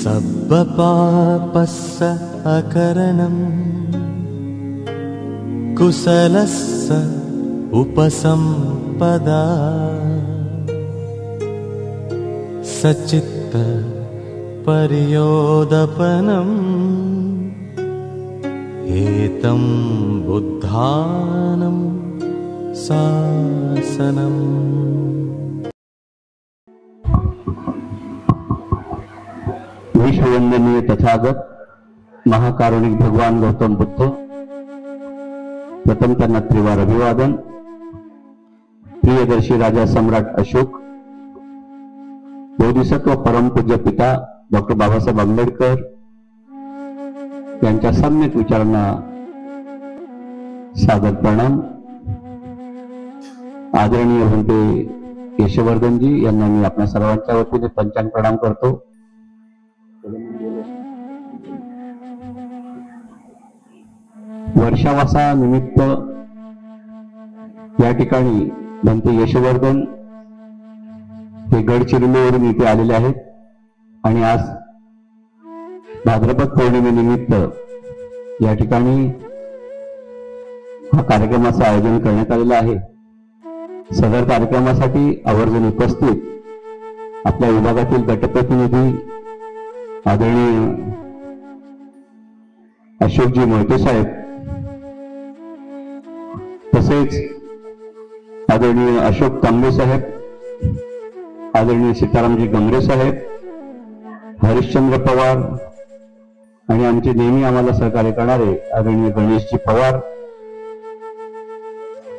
सब्बपापस्स अकरणम् कुशलस्स उपसम्पदा सचित्त पर्योदपनम् एतं बुद्धानं शासनम्। विश्ववंदनीय तथागत महाकारुणिक भगवान गौतम बुद्ध, प्रथम त्यांना त्रिवार अभिवादन। प्रियदर्शी राजा सम्राट अशोक, बोधिसत्व परमपूज्य पिता डॉक्टर बाबासाहेब आंबेडकर यांच्या सम्यक विचारांना सादर प्रणाम। आदरणीय भंते यशवर्धनजी यांना मी आपल्या सर्वांच्या वतीने पंचांग प्रणाम करतो। वर्षावासा निमित्त या ठिकाणी भंते यशवर्धन हे गडचिरोलीवरून इथे आलेले आहेत आणि आज भाद्रपद पौर्णिमेनिमित्त या ठिकाणी हा कार्यक्रमाचं आयोजन करण्यात आलेलं आहे। सदर कार्यक्रमासाठी आवर्जून उपस्थित आपल्या विभागातील गटप्रतिनिधी आदरणीय अशोकजी मोहिते साहेब, तसेच आदरणीय अशोक तांबे साहेब, आदरणीय सीतारामजी गमरे साहेब, हरिश्चंद्र पवार आणि आमचे नेहमी आम्हाला सहकार्य करणारे आदरणीय गणेशजी पवार,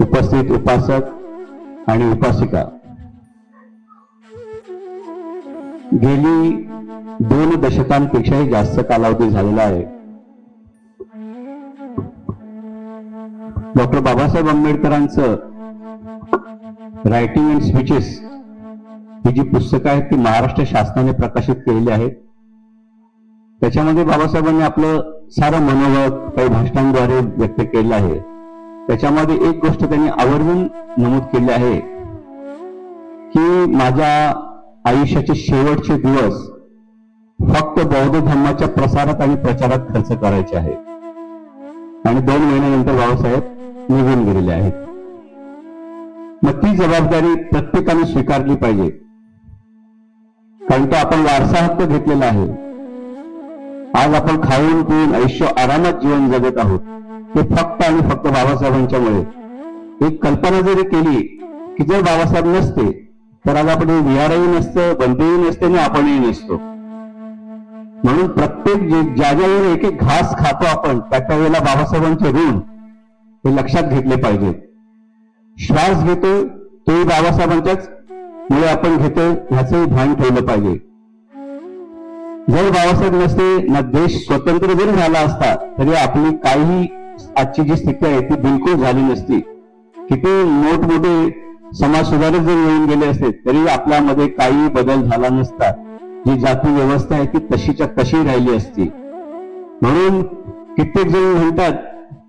उपस्थित उपासक आणि उपासिका, गेली 2 दशकांपेक्षाही जास्त कालावधी झालेला आहे। डॉक्टर बाबासाहेब आंबेडकरांचं रायटिंग अँड स्पीचेस ही जी पुस्तकं आहेत ती महाराष्ट्र शासनाने प्रकाशित केलेली आहेत। त्याच्यामध्ये बाबासाहेबांनी आपलं सारं मनोगत काही भाषणांद्वारे व्यक्त केलं आहे। त्याच्यामध्ये एक गोष्ट त्यांनी आवर्जून नमूद केली आहे की माझ्या आयुष्याचे शेवटचे दिवस फक्त बौद्ध धर्माच्या प्रसारात आणि प्रचारात खर्च करायचे आहेत आणि 2 महिन्यानंतर बाबासाहेब निघून गेलेले आहेत। मग ती जबाबदारी प्रत्येकाने स्वीकारली पाहिजे, कारण तो आपण वारसा हक्क घेतलेला आहे। आज आपण खाऊन पिऊन आयुष्य आरामात जीवन जगत आहोत, ते फक्त आणि फक्त बाबासाहेबांच्यामुळे। एक कल्पना जरी केली की जर बाबासाहेब नसते तर आज आपण विहारही नसतं, बंदीही नसते आणि आपणही नसतो। म्हणून प्रत्येक ज्या वेळेला एक एक घास खातो आपण त्या वेळेला बाबासाहेबांचे ऋण हे लक्षात घेतले पाहिजे। श्वास घेतो तोही बाबासाहेबांच्याच मुळे आपण घेतो ह्याचंही भान ठेवलं पाहिजे। जर बाबासाहेब नसते ना देश स्वतंत्र जरी झाला असता तरी आपली काही आजची जी स्थिती आहे ती बिलकुल झाली नसती। किती मोठमोठे समाज सुधारक जर येऊन गेले असते तरी आपल्यामध्ये काही बदल झाला नसता। जी जाती व्यवस्था आहे ती तशीच्या तशी राहिली असती। म्हणून कित्येक जण म्हणतात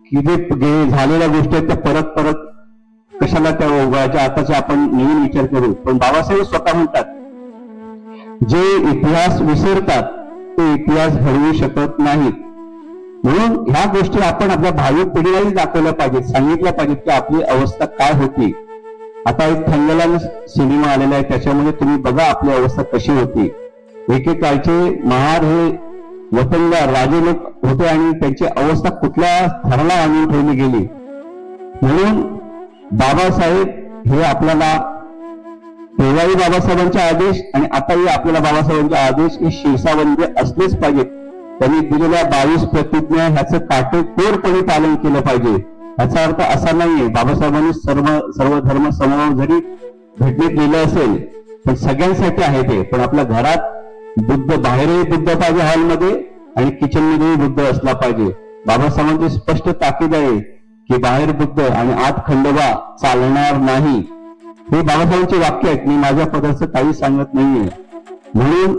की जे झालेल्या गोष्टी आहेत त्या परत परत कशाला त्या उगाच्या, आताचा आपण नवीन विचार करू। पण बाबासाहेब स्वतः म्हणतात जे इतिहास विसरतात ते इतिहास घडवू शकत नाहीत। म्हणून ह्या गोष्टी आपण आपल्या भावी पिढीलाही दाखवल्या पाहिजेत, सांगितल्या पाहिजेत की आपली अवस्था काय होती। आता एक थंगलान सिनेमा आलेला आहे, त्याच्यामध्ये तुम्ही बघा आपली अवस्था कशी होती। एकेकाळचे महार हे वतनदार राजे लोक होते आणि त्यांची अवस्था कुठल्या थराला आणून ठेवली गेली। म्हणून बाबासाहेब हे आपल्याला तेव्हाही बाबासाहेबांचे आदेश आणि आताही आपल्याला बाबासाहेबांचे आदेश हे शिरसावंत असलेच पाहिजेत। त्यांनी दिलेल्या 22 प्रतिज्ञा ह्याचं काटेकोरपणे पालन केलं पाहिजे। याचा अर्थ असा नाहीये बाबासाहेबांनी सर्व धर्म समभाव जरी घटनेत लिहिलं असेल पण सगळ्यांसाठी आहे ते। पण आपल्या घरात बुद्ध, बाहेरही बुद्ध पाहिजे हॉलमध्ये आणि किचन मध्येही बुद्ध असला पाहिजे। बाबासाहेबांची स्पष्ट ताकीद आहे की बाहेर बुद्ध आणि आत खंडोबा चालणार नाही। हे बाबासाहेबांचे वाक्य आहेत, मी माझ्या पदाचं काही सांगत नाहीये। म्हणून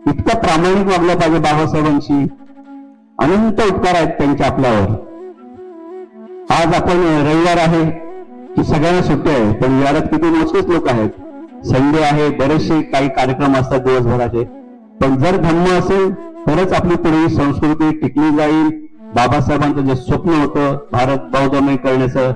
इतकं प्रामाणिक वागलं पाहिजे बाबासाहेबांशी, अनंत उपकार आहेत त्यांचे आपल्यावर। आज आपण रविवार आहे की सगळ्यांना सुट्टी आहे, पण विहारात किती मोजकेच लोक आहेत। संडे आहे, बरेचसे काही कार्यक्रम असतात दिवसभराचे, पण जर धम्म असेल तरच आपली पुढे संस्कृती टिकली जाईल. बाबासाहेबांचं जे स्वप्न होतं भारत बौद्धमय करण्याचं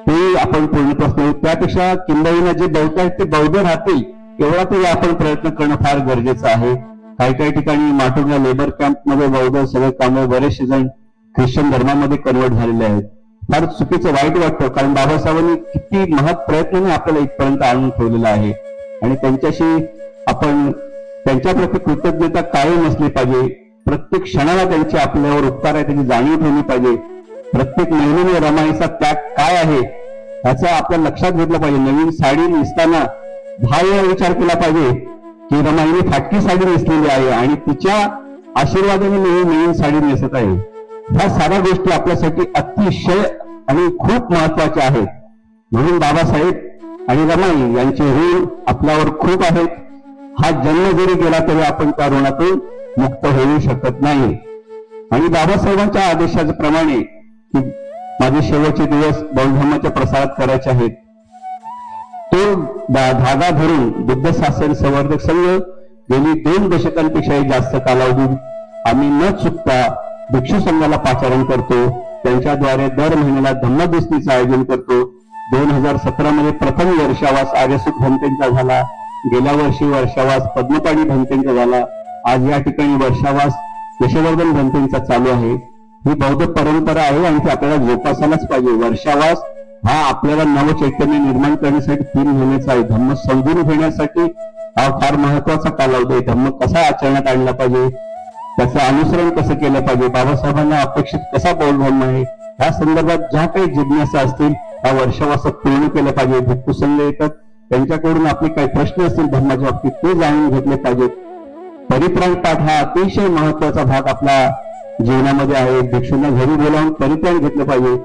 ते आपण पूर्णत्वास नेऊ. त्यापेक्षा किंबहुना जे बौद्ध आहेत ते बौद्ध राहतील एवढा तरी आपण प्रयत्न करणं फार गरजेचं आहे. काही ठिकाणी माटुंगा लेबर कॅम्प मध्ये बौद्ध सगळे कामगार बरेचसे जण ख्रिश्चन धर्मामध्ये कन्वर्ट झालेले आहेत. फार चुकीचं वाईट वाटतं, कारण बाबासाहेबांनी किती महत् प्रयत्नाने आपल्याला इथपर्यंत आणून ठेवलेला आहे आणि त्यांच्याशी आपण त्यांच्याप्रती कृतज्ञता कायम असली पाहिजे. प्रत्येक क्षणाला त्यांची आपल्यावर उपकार आहे त्याची जाणीव ठेवली पाहिजे. प्रत्येक महिन्याने रमाईचा त्याग काय आहे याचा आपल्या लक्षात घेतलं पाहिजे. नवीन साडी नेसताना 10 वेळा विचार केला पाहिजे की रमाईने फाटकी साडी नेसलेली आहे आणि तिच्या आशीर्वादाने नवीन साडी नेसत आहे. ह्या साऱ्या गोष्टी आपल्यासाठी अतिशय आणि खूप महत्वाच्या आहेत. म्हणून बाबासाहेब आणि रमाई यांचे ऋण आपल्यावर खूप आहेत. हा जन्म जरी गेला तरी आपण त्या ऋणातून मुक्त होऊ शकत नाही. आणि बाबासाहेबांच्या आदेशाप्रमाणे की माझे शेवटचे दिवस बौद्ध धर्माच्या प्रसारात करायचे आहेत, तो धागा धरून बुद्ध शासन संवर्धक संघ गेली 2 दशकांपेक्षाही जास्त कालावधीत आम्ही न चुकता भिक्षू संघाला पाचारण करतो. त्यांच्याद्वारे दर महिन्याला धम्मदिसनीचं आयोजन करतो. 2017 मध्ये प्रथम वर्षावास आर्यसुख भंतेंचा झाला. गेल्या वर्षी वर्षावास पद्मपाणी भंतेंचा झाला. आज या ठिकाणी वर्षावास यशवर्धन भंतेंचा चालू आहे. ही बौद्ध परंपरा आहे आणि ती आपल्याला जोपासायलाच पाहिजे. वर्षावास हा आपल्याला नवचैतन्य निर्माण करण्यासाठी 3 महिन्याचा आहे. धम्म समजून घेण्यासाठी हा फार महत्वाचा कालावधी आहे. धम्म कसा आचरणात आणला पाहिजे, त्याचं अनुसरण कसं केलं पाहिजे, बाबासाहेबांना अपेक्षित कसा बौद्ध धर्म आहे, या संदर्भात ज्या काही जिज्ञासा असतील त्या वर्षावासात पूर्ण केल्या पाहिजे. भिक्खू संघ येतात, त्यांच्याकडून आपले काही प्रश्न असतील धर्माच्या बाबतीत ते जाणून घेतले पाहिजेत. परित्राण पाठ हा अतिशय महत्वाचा भाग आपल्या जीवनामध्ये आहे. भिक्षूंना घरी बोलावून परित्राण घेतलं पाहिजे.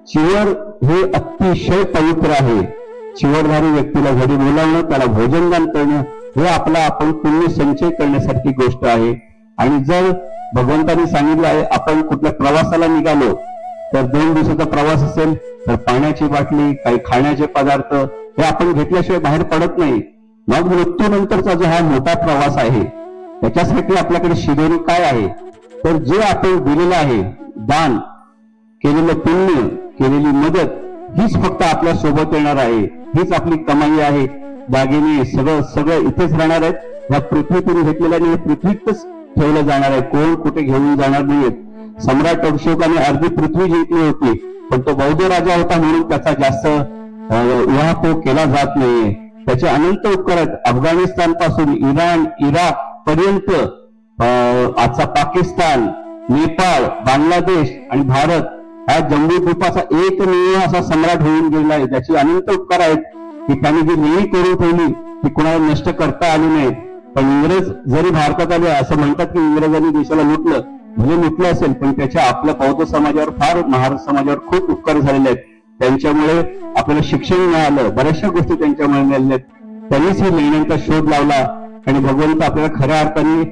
चिवर हे अतिशय पवित्र आहे. चिवरधारी व्यक्तीला घरी बोलावणं, त्याला भोजनदान करणं हे आपला आपण पुण्य संचय करण्यासारखी गोष्ट आहे. आणि जर भगवंतांनी सांगितलं आहे आपण कुठल्या प्रवासाला निघालो तर 2 दिवसाचा प्रवास असेल तर पाण्याची बाटली, काही खाण्याचे पदार्थ हे आपण घेतल्याशिवाय बाहेर पडत नाही. मग मृत्यूनंतरचा जो हा मोठा प्रवास आहे त्याच्यासाठी आपल्याकडे शिदोरी काय आहे, तर जे आपण दिलेलं आहे दान, केलेलं पुण्य, केलेली मदत हीच फक्त आपल्या सोबत येणार आहे. हीच आपली कमाई आहे. दागिने सगळं इथेच राहणार आहेत. या पृथ्वीतून घेतलेल्या पृथ्वीतच ठेवलं जाणार आहे. कोण कुठे घेऊन जाणार नाहीयेत. सम्राट अशोकाने अर्धी पृथ्वी जिंकली होती, पण तो बौद्ध राजा होता म्हणून त्याचा जास्त उहापोह केला जात नाहीये. त्याचे अनंत उपकार आहेत. अफगाणिस्तान पासून इराण, इराक पर्यंत, आजचा पाकिस्तान, नेपाळ, बांगलादेश आणि भारत हा जम्बूद्वीपाचा एकमेव असा सम्राट होऊन गेला आहे. त्याची अनंत उपकार आहेत की त्यांनी जी लेणी करून ठेवली ती कुणाला नष्ट करता आली नाहीत. पण इंग्रज जरी भारतात आले, असं म्हणतात की इंग्रजांनी देशाला लुटलं, म्हणजे लुटलं असेल, पण त्याच्या आपल्या बौद्ध समाजावर फार, महाराष्ट्र समाजावर खूप उपकार झालेले आहेत. त्यांच्यामुळे आपल्याला शिक्षण मिळालं, बऱ्याचशा गोष्टी त्यांच्यामुळे मिळाल्या आहेत. त्यांनीच ही लेण्यांचा शोध लावला आणि भगवंत आपल्याला खऱ्या अर्थाने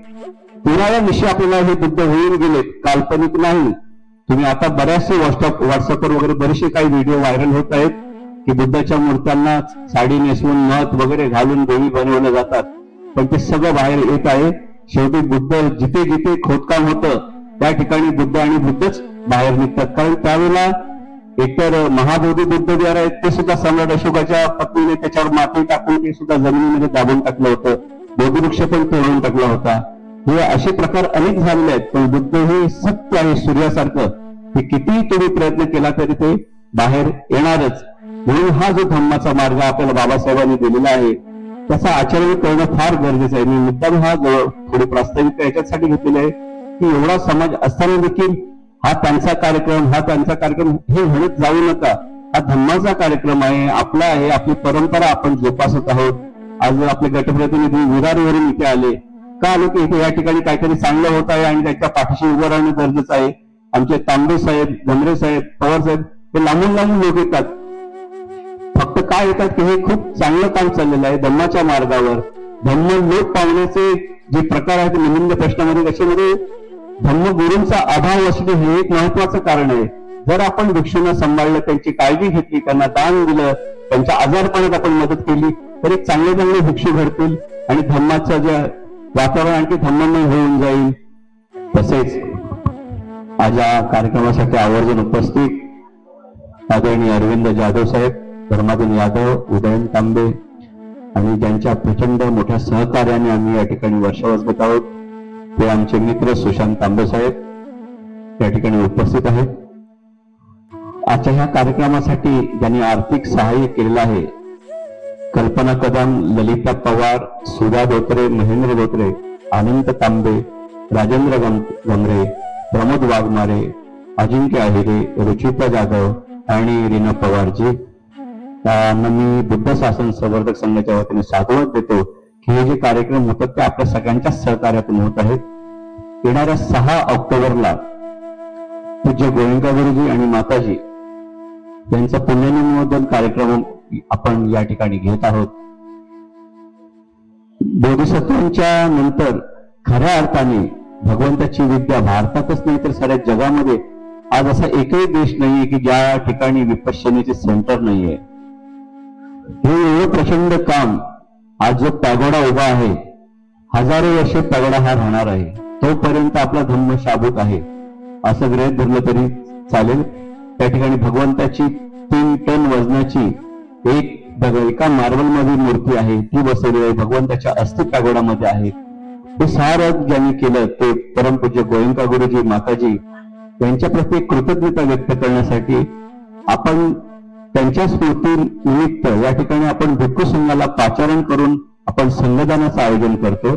पुन्हा निश्चय आपल्याला हे बुद्ध होऊन गेले, काल्पनिक नाही. तुम्ही आता बऱ्याचशे व्हॉट्सअपवर वगैरे बरेचसे काही व्हिडिओ व्हायरल होत आहेत की बुद्धाच्या मूर्त्यांना साडी नेसवून नथ वगैरे घालून देवी बनवल्या जातात, पण ते सगळं बाहेर येत आहे. शेवटी बुद्ध जिथे जिथे खोदकाम होतं त्या ठिकाणी बुद्ध आणि बुद्धच बाहेर निघतात. कारण त्यावेळेला एकतर महाबोधी बुद्ध जे आहेत ते सुद्धा सम्राट अशोकाच्या पत्नीने त्याच्यावर माती टाकून ते सुद्धा जमिनीमध्ये दाबून टाकलं होतं. बोधिवृक्ष पण तोडून टाकला होता. हे असे प्रकार अनेक झालेले आहेत. पण बुद्ध हे सत्य आहे सूर्यासारखं, हे कितीही तुम्ही प्रयत्न केला तरी ते बाहेर येणारच. म्हणून हा जो धम्माचा मार्ग आपल्याला बाबासाहेबांनी दिलेला आहे त्याचा आचरण करणं फार गरजेचं आहे. मी मुद्दाम हा थोडी प्रास्ताविकता याच्यासाठी घेतलेली आहे की एवढा समाज असताना देखील हा त्यांचा कार्यक्रम हे म्हणत जाऊ नका. हा धम्माचा कार्यक्रम आहे, आपला आहे, आपली परंपरा आपण जोपासत आहोत. आज आपले गटप्रतिनिधी विरारवरून इथे आले का आले की इथे या ठिकाणी काहीतरी चांगलं होत आहे आणि त्याच्या पाठीशी उभं राहणं गरजेचं आहे. आमचे तांबे साहेब, गमरे साहेब, पवार साहेब हे लांबून लोक येतात. फक्त काय येतात की हे खूप चांगलं काम चाललेलं आहे धम्माच्या मार्गावर. धम्म लोक पावण्याचे जे प्रकार आहेत निमिंद प्रश्नामध्ये त्याच्यामध्ये धम्मगुरूंचा अभाव असणे हे एक महत्वाचं कारण आहे. जर आपण भिक्षूंना सांभाळलं, त्यांची काळजी घेतली, त्यांना दान दिलं, त्यांच्या आजारपणात आपण मदत केली तर एक चांगले भिक्षू घडतील आणि धम्माच्या ज्या वातावरण आणखी धम्ममय होऊन जाईल. तसेच आज या कार्यक्रमासाठी आवर्जून उपस्थित आदरणीय अरविंद जाधव साहेब, धर्माधन यादव, उदयन तांबे आणि ज्यांच्या प्रचंड मोठ्या सहकार्याने आम्ही या ठिकाणी वर्षावास घेत आहोत ते आमचे मित्र सुशांत तांबे साहेब या ठिकाणी उपस्थित आहेत. आजच्या ह्या कार्यक्रमासाठी ज्यांनी आर्थिक सहाय्य केलेलं आहे कल्पना कदम, ललिता पवार, सुधा धोत्रे, महेंद्र धोत्रे, आनंद तांबे, राजेंद्र गमरे, प्रमोद वाघमारे, अजिंक्य अहिरे, रुचिता जाधव आणि रीना पवारजी त्यांना मी बुद्ध शासन संवर्धक संघाच्या वतीने साधुवाद देतो की हे जे कार्यक्रम होतात ते आपल्या सगळ्यांच्या सहकार्यातून होत आहेत. येणाऱ्या 6 ऑक्टोबरला पूज्य गोयंका गुरुजी आणि माताजी यांचा पुण्यनिमोदन कार्यक्रम आपण या ठिकाणी घेत आहोत. बोधिसत्वांच्या नंतर खऱ्या अर्थाने भगवंताची विद्या भारतातच नाही तर साऱ्या जगामध्ये आज असा एकही देश नाहीये की ज्या ठिकाणी विपश्यनेचे सेंटर नाहीये. हे एवढं प्रचंड काम आज जो पॅगोडा उभा आहे, हजारो वर्षे पॅगोडा हा राहणार आहे, तोपर्यंत आपला धम्म शाबूत आहे असं गृहीत धरलं तरी चालेल. त्या ठिकाणी भगवंताची 3 टन वजनाची एका मार्बल मध्ये मूर्ती आहे, ती बसवली आहे, भगवंताच्या अस्थि पॅगोडामध्ये आहे. हे सारं ज्यांनी केलं ते परमपूज्य गोयंका गुरुजी माताजी यांच्या प्रती कृतज्ञता व्यक्त करण्यासाठी आपण त्यांच्या स्मृती निमित्त या ठिकाणी आपण भिक्खू संघाला पाचारण करून आपण संघदानाचं आयोजन करतो.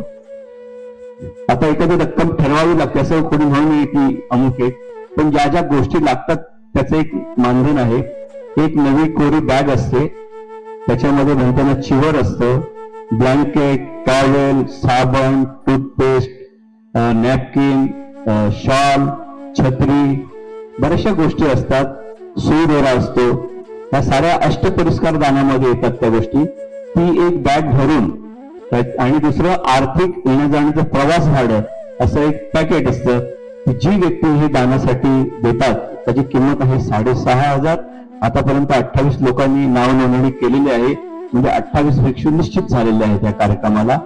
आता एखादी रक्कम ठरवावी लागते असं कोणी म्हणू नये की अमुक एक, पण ज्या ज्या गोष्टी लागतात त्याचं एक मानधन आहे. एक नवी कोरी बॅग असते, त्याच्यामध्ये म्हणताना चिवर असतं, ब्लँकेट, टॉवेल, साबण, टूथपेस्ट, नॅपकिन, शॉल, छत्री, बऱ्याचशा गोष्टी असतात, सुई दोरा असतो. या साऱ्या अष्टपुरस्कार दानामध्ये येतात त्या गोष्टी. ती एक बॅग भरून आणि दुसरं आर्थिक येण्या जाण्याचं प्रवास भाडं असं एक पॅकेट असतं. जी व्यक्ती हे दानासाठी देतात त्याची किंमत आहे 6,500. आतापर्यंत 28 लोकांनी नाव नोंदणी केलेली आहे, म्हणजे 28 भिक्षू निश्चित झालेले आहेत या कार्यक्रमाला.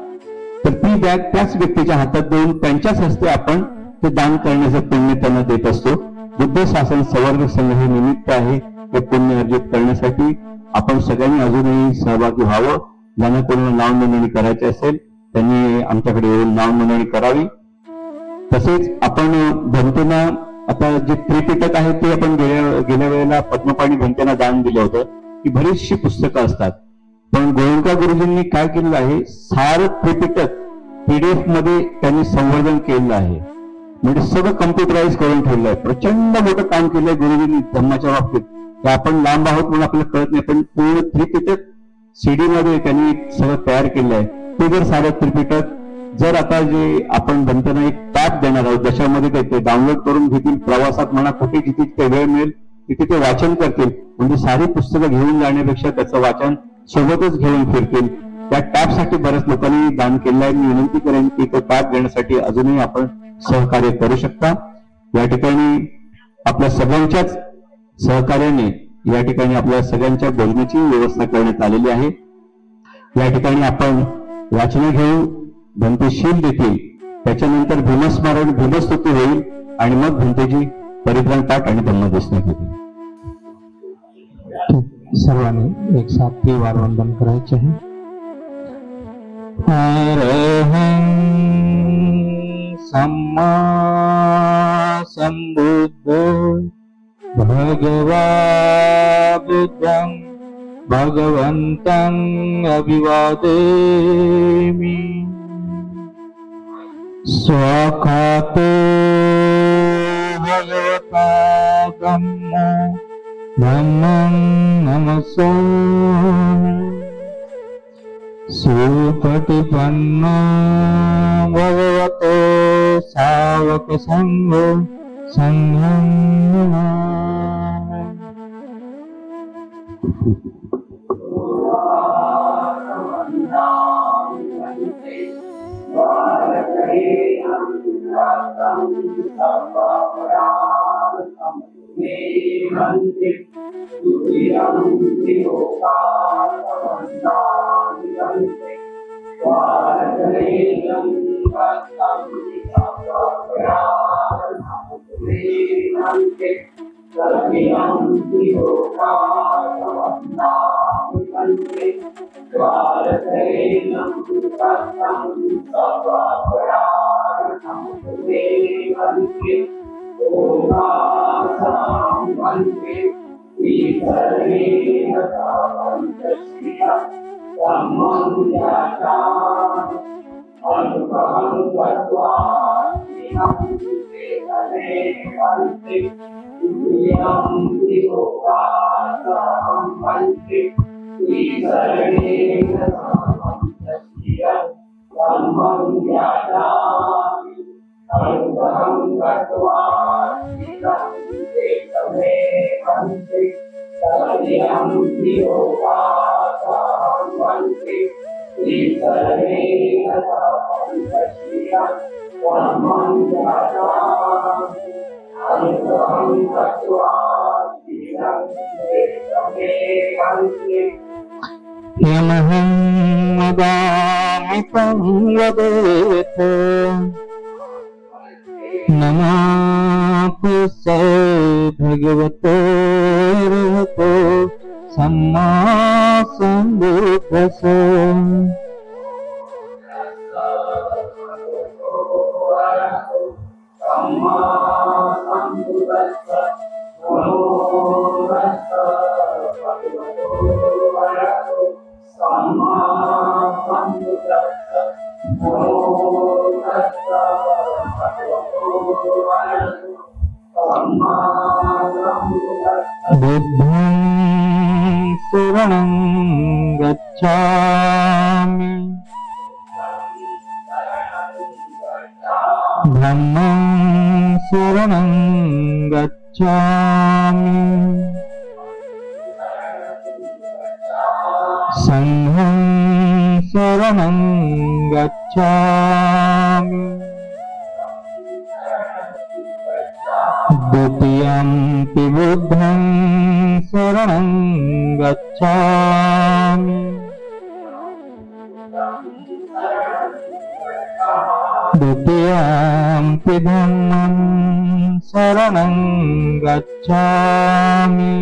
तर ती बॅग त्याच व्यक्तीच्या हातात देऊन त्यांच्याच हस्ते आपण ते दान करण्याचं पुण्य त्यांना देत असतो. बुद्ध शासन संवर्धक संघ हे निमित्त आहे ते पुण्य अर्जित करण्यासाठी. आपण सगळ्यांनी अजूनही सहभागी व्हावं. ज्यांना कोणाला नाव नोंदणी करायची असेल त्यांनी आमच्याकडे येऊन नाव नोंदणी करावी. तसेच आपण भंतेना आता जे त्रिपिटक आहे ते आपण गेल्या वेळेला पद्मपाणी भंतेना दान दिलं होतं. ही बरीचशी पुस्तकं असतात, पण गोयंका गुरुजींनी काय केलेलं आहे, सारं त्रिपिटक PDF मध्ये त्यांनी संवर्धन केलेलं आहे, म्हणजे सगळं कम्प्युटराइज करून ठेवलं आहे. प्रचंड मोठं काम केलंय गुरुजींनी धम्माच्या बाबतीत. ते आपण लांब आहोत म्हणून आपल्याला कळत नाही, पण पूर्ण त्रिपिटक CD मध्ये त्यांनी सगळं तयार केलं आहे. ते जर सारं त्रिपिटक जर आता जे आपण बनताना एक टॅब देणार आहोत ज्याच्यामध्ये ते डाउनलोड करून घेतील, प्रवासात म्हणा कुठे जिथे ते वेळ मिळेल तिथे ते वाचन करतील, म्हणजे सारी पुस्तकं घेऊन जाण्यापेक्षा त्याचं वाचन सोबतच घेऊन फिरतील. त्या टॅबसाठी बऱ्याच लोकांनी दान केलं आहे. मी विनंती करेन की तो टॅब देण्यासाठी अजूनही आपण सहकार्य करू शकता. या ठिकाणी आपल्या सगळ्यांच्याच सहकार्याने या ठिकाणी आपल्या सगळ्यांच्या भोजनाची व्यवस्था करण्यात आलेली आहे. या ठिकाणी आपण वाचन घेऊ, भंतेशील देतील, त्याच्यानंतर भीमस्मरण भीमस्तुती होईल आणि मग भंतेजी परित्राण पाठ आणि धम्मदेशना घेतील. सर्वांनी एक साथ 3 बार वंदन करायचे आहे. अरहं सम्मा संबुद्धो भगवा बुद्धं भगवन्तं अभिवादेमि. स्वाखातो भगवता धम्मो धम्मं नमस्सामि. सुपटिपन्नो भगवतो सावक संघो संघं नमामि. यमहं वदामि तं वदेत् नमापुसे भगवते रहतो सम्मा सम्बुद्धसे बुद्धं शरणं गच्छामि धम्मं शरणं गच्छामि संघं शरणं गच्छामि द्वितीयंपि बुद्धं शरणं गच्छामि द्वितीयंपि धम्मं शरणं गच्छामि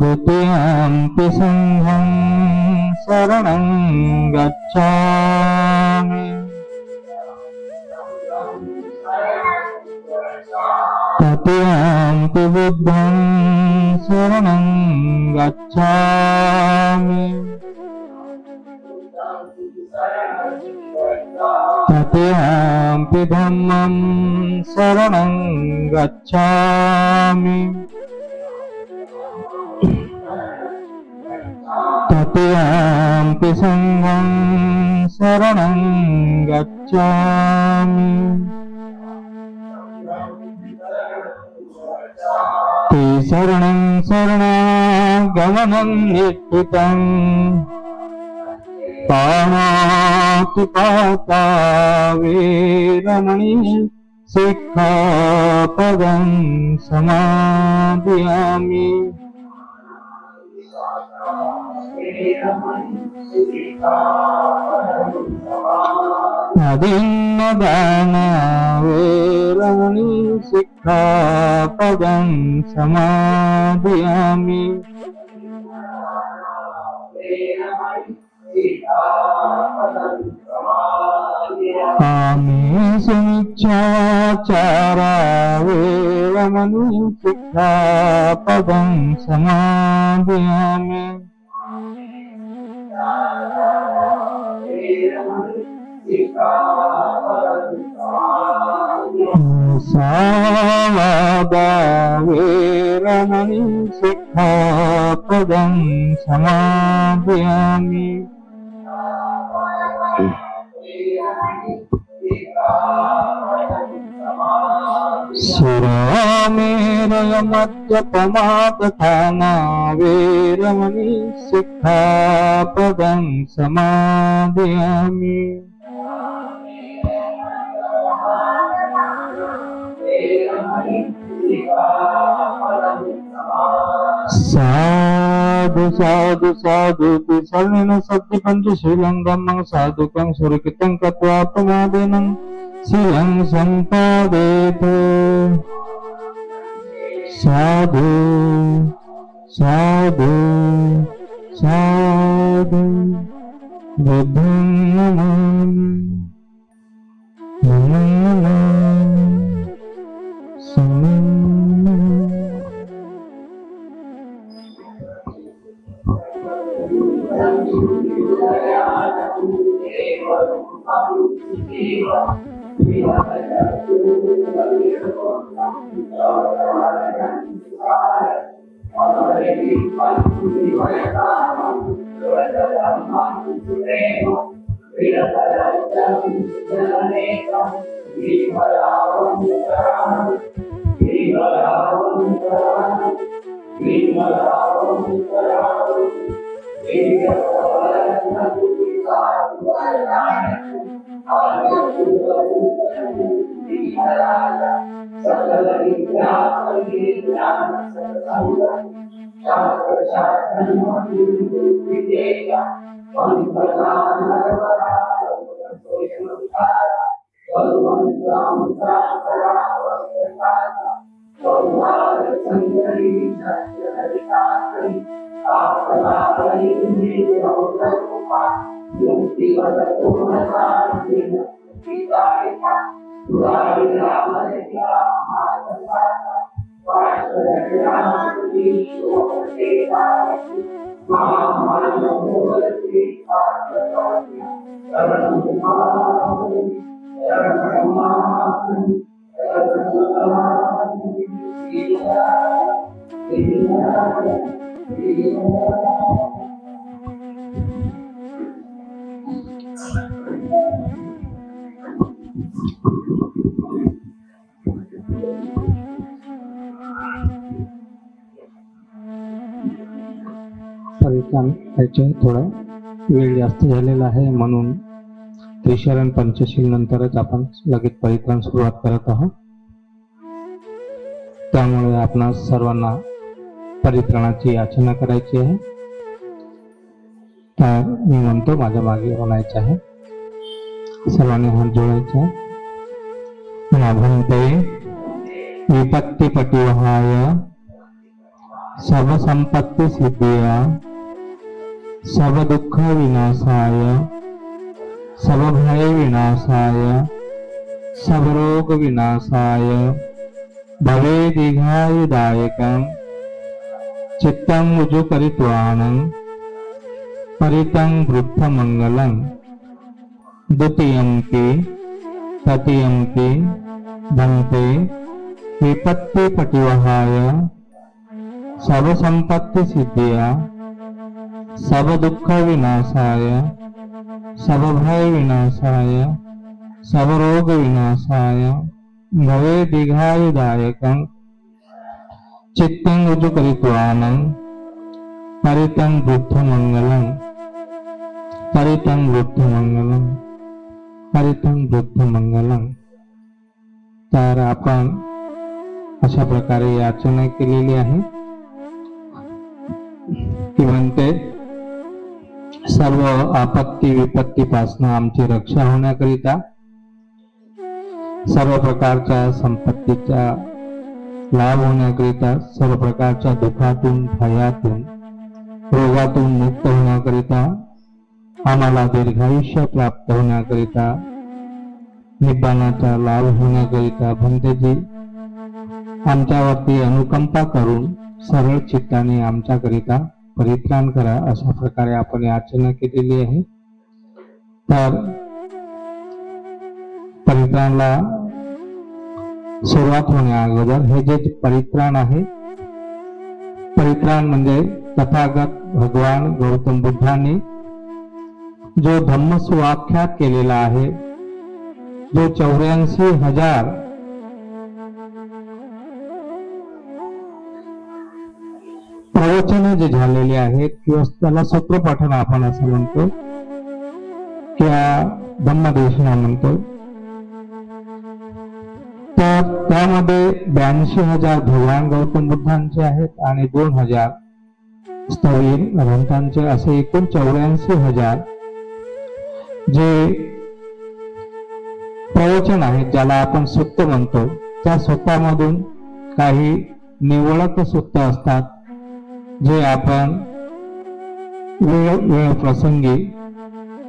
द्वितीयंपि संघं शरणं गच्छामि तृतीयंपि बुद्धं शरणं गच्छामि तृतीयंपि धम्मं शरणं गच्छामि तृतीयंपि संघं शरणं गच्छामि शरणं शरणागमनं निश्चितं पाणातिपाता वीरमणि सिक्खापदं समादयामि अदिन्नदाना वेरमणि सिक्खापदं समादयामि आमीषु मिच्छाचारा वेरमणि सिक्खापदं समादयामि सावादा वेरमणि सिक्खापदं समादयामि सुरामेरयमद्यपमादधाना वेरमणि सिक्खापदं समादयामि साधु साधु साधु ते सर्वेण सत्य पंचशीलं धम्मं साधुकं सुरकितं कृत्वा प्रमादेनं शीलं सम्पादेत। साधु साधु साधु बुद्धं नमामि परित्राण याचे थोडा वेळ जास्त झालेला आहे म्हणून त्रिशरण पंचशील नंतरच आपण लगेच परित्राण सुरुवात करत आहोत। त्यामुळे आपणास सर्वांना परित्राणाची याचना करायची आहे। तर मी म्हणतो माझ्या मागे म्हणायचे आहे, सर्वांनी हात जोडायचे आहे। म्हणते विपत्ती पटिवहाय सर्व संपत्ती सिद्धिया सर्व दुःख विनाशाय सर्व भय विनाशाय सर्व रोग विनाशाय भवे दीर्घायुदायकं चित्तं उजुकरित्वानं परितं वृद्धमंगलं द्वितीयंपि तृतीयंपि भन्ते विपत्ति पटिवहाय सर्व संपत्ति सिद्धिया सर्व दुःख विनाशाय सर्व भय विनाशाय सर्व रोग विनाशाय भवे दीर्घायुदायकं चित्तं उजुकरित्वानं परितं वृद्धमंगलं परितं वृद्धमंगलं परितं वृद्धमंगलं। तर आपण अशा प्रकारे याचना केलेली आहे की म्हणते सर्व आपत्ती विपत्तीपासून आमची रक्षा होण्याकरिता सर्व प्रकारच्या संपत्तीचा लाभ होण्याकरिता सर्व प्रकारच्या दुःखातून भयातून रोगातून मुक्त होण्याकरिता आम्हाला दीर्घायुष्य प्राप्त होण्याकरिता निब्बाणाचा लाभ होण्याकरिता भंतेजी आमच्यावरती अनुकंपा करून सरळ चित्ताने आमच्याकरिता परित्राण करा, अशा प्रकारे आपण याचना केलेली आहे। तर परित्राणाला सुरुवात होण्या अगोदर हे जे परित्राण आहे, परित्राण म्हणजे तथागत भगवान गौतम बुद्धांनी जो धम्म सुवाख्यात केलेला आहे, जो 84,000 प्रवचन जे झालेले आहेत किंवा त्याला सूत्रपठण आपण असं म्हणतो किंवा धम्मदेशना म्हणतो, तर त्यामध्ये 82,000 भगवान गौतम बुद्धांचे आहेत आणि 2,000 स्थवीर ग्रंथांचे असे एकूण 84,000 जे प्रवचन आहेत, ज्याला आपण सुत्त म्हणतो, त्या सुत्तामधून काही निवडक सुत्त असतात जे आपण वेळ प्रसंगी,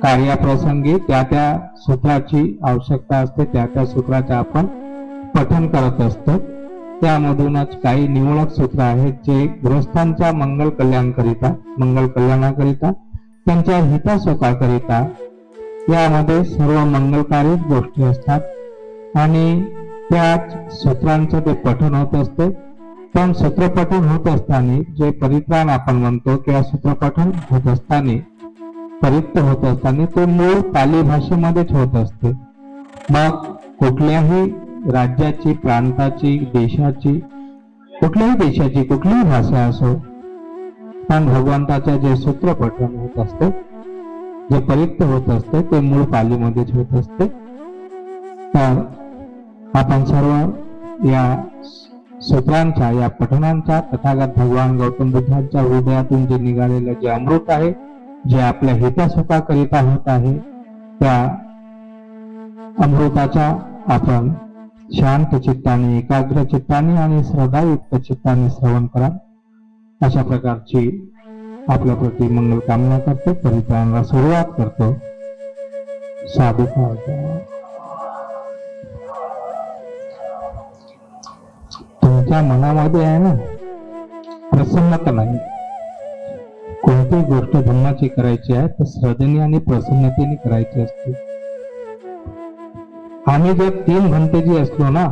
कार्याप्रसंगी त्या सूत्राची आवश्यकता असते, त्या सूत्राचे आपण पठण करत असतो. त्यामधूनच काही निवडक सूत्र आहेत जे गृहस्थांच्या मंगल कल्याणाकरिता, त्यांच्या हितासुखाकरिता, यामध्ये सर्व मंगलकारी गोष्टी असतात आणि त्या सूत्रांचं ते पठण होत असते. पण सूत्रपठण होत असताना जे परित्राण आपण म्हणतो किंवा सूत्रपठण होत असताना, परित्य होत असताना, ते मूळ पाली भाषेमध्येच होत असते. मग कुठल्याही राज्याची, प्रांताची, देशाची, कुठलीही भाषा असो, पण भगवंताच्या जे सूत्रपठण होत असते, जे परित्य होत असते, ते मूळ पालीमध्येच होत असते. तर आपण सर्व या सूत्रांच्या, या पठणांच्या, तथागत भगवान गौतम बुद्धांच्या हृदयातून जे निघालेलं जे अमृत आहे, जे आपल्या हितासुखाकरिता होत आहे, त्या अमृताचा आपण शांत चित्ताने, एकाग्र चित्ताने आणि श्रद्धायुक्त चित्ताने श्रवण करा, अशा प्रकारची आपल्या प्रती मंगल कामना करतो. परित्राणाला सुरुवात करतो. साधुकार. तुमच्या मनामध्ये आहे ना प्रसन्नता नाही. कोणतीही गोष्ट धर्माची करायची आहे तर श्रद्धेने आणि प्रसन्नतेने करायची असते. आम्ही जर 3 घंटेची असलो ना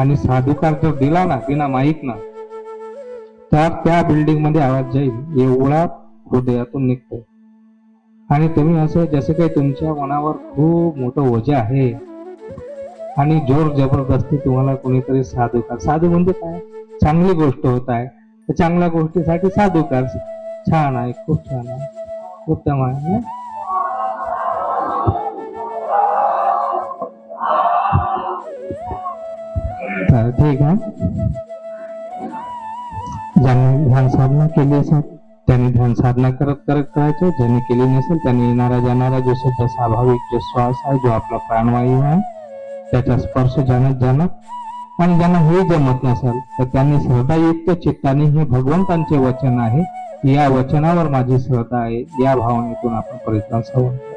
आणि साधुकार जर दिला ना बिना माईक ना, तर त्या बिल्डिंग मध्ये आवाज जाईल एवढा हृदयातून निघतो. आणि तुम्ही असं जसं काही तुमच्या मनावर खूप मोठं ओझे आहे आणि जोर जबरदस्ती तुम्हाला कोणीतरी साधुकार, साधू म्हणजे काय, चांगली गोष्ट होत आहे तर चांगल्या गोष्टीसाठी साधुकार. छान आहे, खूप छान आहे, उत्तम आहे. तर ठीक आहे. ज्यांनी ध्यान साधना केली असेल त्यांनी ध्यान साधना करत करायचं. ज्यांनी केली नसेल त्यांनी येणारा जाणारा जो शुद्ध स्वाभाविक जो श्वास आहे, जो आपला प्राणवायू आहे, त्याचा स्पर्श जाणत आणि ज्यांना हे जमत नसेल तर त्यांनी श्रद्धायुक्त चित्ताने, हे भगवंतांचे वचन आहे, या वचनावर माझी श्रद्धा आहे, या भावनेतून आपण परित्राण श्रवण करू.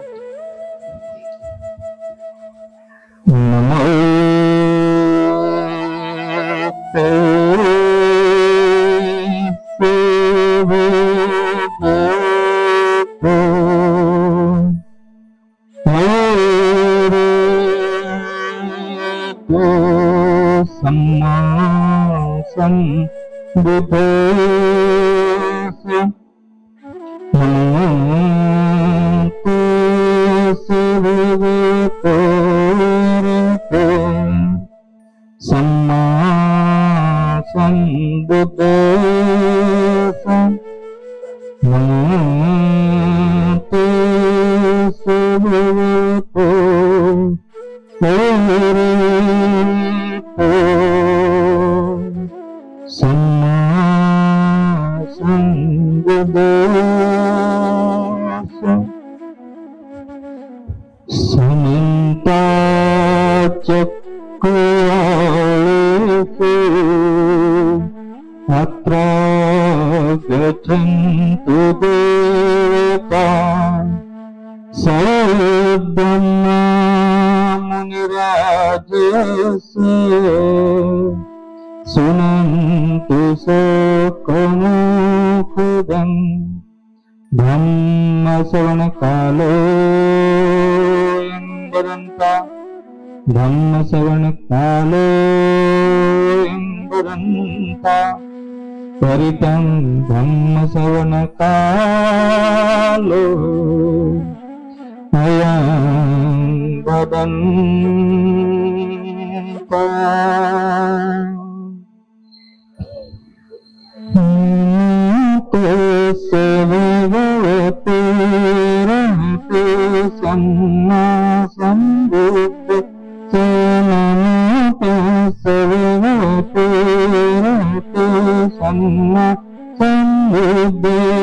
Sambuddha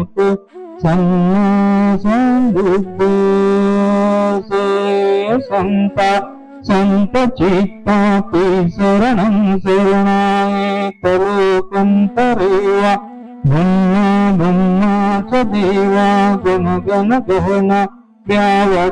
समतो सम्मा संबुद्धोऽसे संता संत चित्तापि शरणं शरणायतलोकन्तरेवा ब्रह्मा ब्रह्मा च देवा गण गण गहना व्यावकाशोद्भकालं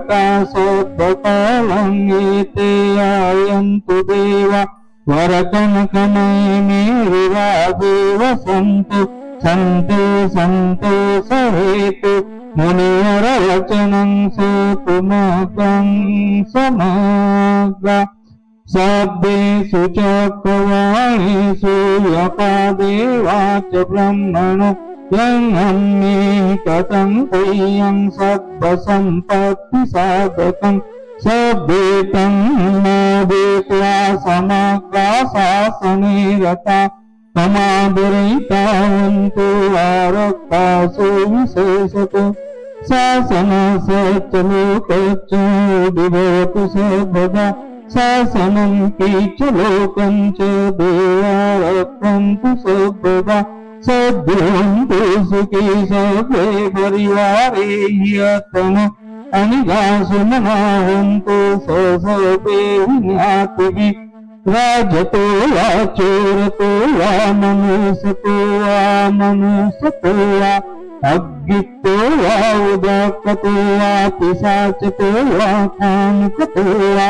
एते आयन्तु देवा वरकनकमये मेरुरादेव सन्तु सन्ते सन्तो सहेतु मुनिवरवचनं श्रोतुमग्रं समग्र सभ्येषु चक्रवाणेषु यपादेवा च ब्रह्मणो यन्मे कथं तेयं सर्वसम्पत्तिसाधकं सभ्येतं मोदित्वा समग्रा शासने रता समादरयितावन्तु आरक्तासु विशेषतो शासनस्य लोकश्च विभवतु सर्वदा शासनं च लोकं च देवा रक्षन्तु सर्वदा सद्भवन्तु सुखी सर्वे परिवारे यतन अनिगासु मनावन्तु सर्वे विज्ञातिभिः राजतो वा चोरतो वा मनुष्यतो वा अज्ञितो वा उदाक्कतो वा पिशाचतो वा कामुकतो वा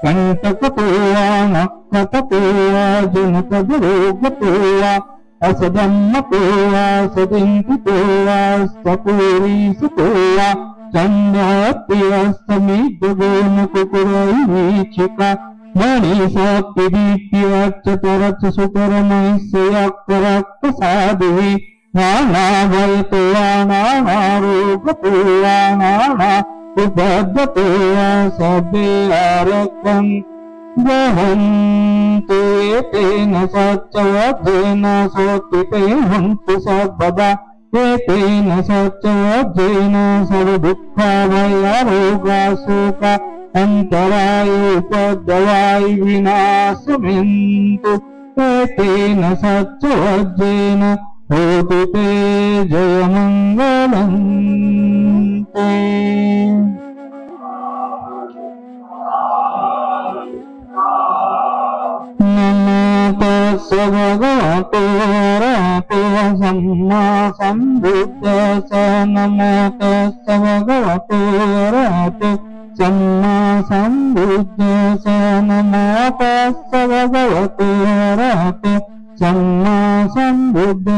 कंटकतो वा नक्कतो वा जनकदरोगतो वा असदम्मतो वा सदिन्तितो वा सपूरीसतो वा चन्द्राप्यस्तमिद्गोनकुकुरैवीक्षिका मणिशाक्तिदीप्यच्चतरच्च सुकरमैस्यक्तरक्तसाधुः नानाभयतो वा नानारोगतो वा नाना उपद्रतो वा सभ्ये आरक्षन् गहन्तु एतेन सच्चवज्रेण सोत्थिते हन्तु सर्वदा एतेन सच्चवज्रेण सर्वदुःखाभयारोगाशोका अन्तरायोपद्रवाय विनाशमिन्तु एतेन सच्चवज्रेण होतु ते जयमङ्गलम् ते। नमो तस्य भगवतो अरहतो सम्मा सम्बुद्धस्स नमो तस्य भगवतो अरहतो सम्मा सम्बुद्धस्स नमो तस्य भगवतो अरहतो सम्मा सम्बुद्धस्स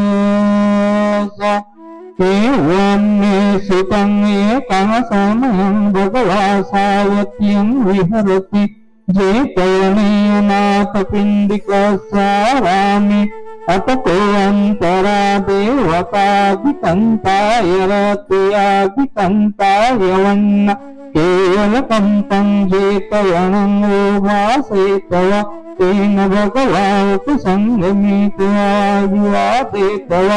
एवन्मे सुतं एकः समयं भगवा सावत्यं विहरति जेतयनेनाथपिण्डिकसारामि अतकोऽन्तरा देवतादिकन्ताय रत्यादिकन्ताय वन्न केवलकम्पं जेतयनं भासेतव तेन भगवानुपसङ्गमित्वा विवादेतव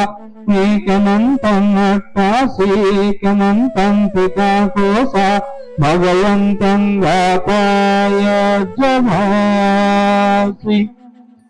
एकमन्तं अट्टासेकमन्तं पिताकोसा भगवन्तं गाताय जमासि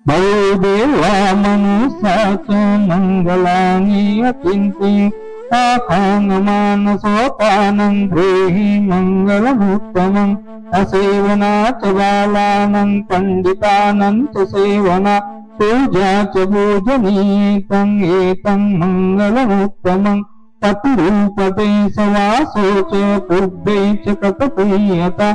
बहुदेवा मनुष्या च मङ्गलानि अचिन्तयन् आकाङ्गमानसोपानं ब्रूहि मङ्गलमुत्तमम् असेवना च बालानं पण्डितानं च सेवना पूजा च पूजनीतं एतं मङ्गलमुत्तमम् पतिरूपते सवासो च पूर्वे च कथयता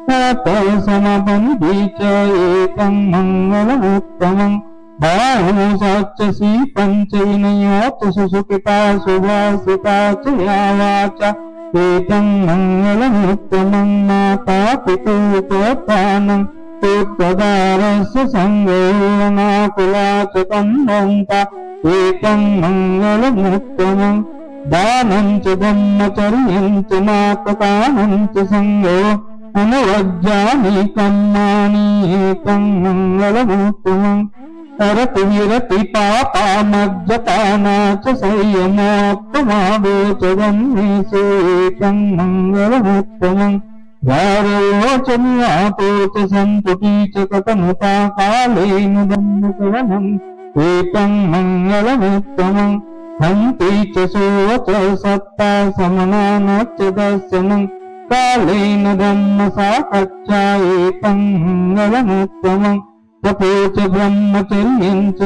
तत्समबन्धी च एकं मङ्गलमुत्तमम् बाहुसच्च सीपञ्च विनयोत सुसुखिता सुभासिता च या वाचा एकं मङ्गलमुत्तमं माता पितुः पुत्रदारस्य सङ्गोनाकुला च कन्दन्ता एकं मङ्गलमुत्तमम् दानं च ब्रह्मचर्यं च नाटकानं च सङ्गो अनुवज्जामि कर्माणि एकं मङ्गलमुत्तमम् तरति विरति पापा मज्जपाना च संयमोत्तमादो च गम्येषु एकं मङ्गलमुत्तमम् गारोचन्यातो च सन्तुति च कथमुता कालेन ब्रह्मसवनम् एकं मङ्गलमुत्तमम् हन्ति च सुवच सत्ता समनान च दर्शनं कालेन धम्मसाकच्छायेतं मङ्गलमुत्तमं तपो च ब्रह्मचर्यं च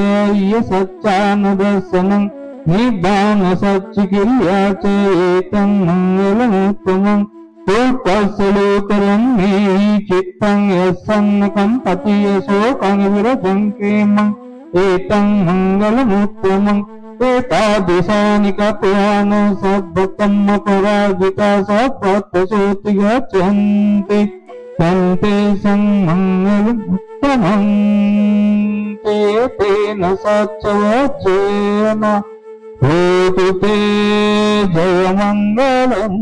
सच्चानदर्शनं निब्बानसच्चिकिर्या च एतं मङ्गलमुत्तमम् लोकरम्ये चित्तं यस्सन्नकम्पति यशोकं विरजं क्षेमम् एतं मङ्गलमुत्तमम् एतादृशानि कथयान सद्भक्तमपराजिता सद्भक्तशोति गच्छन्ति तन्ते सन्मङ्गलमुत्तमम् ते तेन सच्चवज्रेण होतु ते जयमङ्गलम्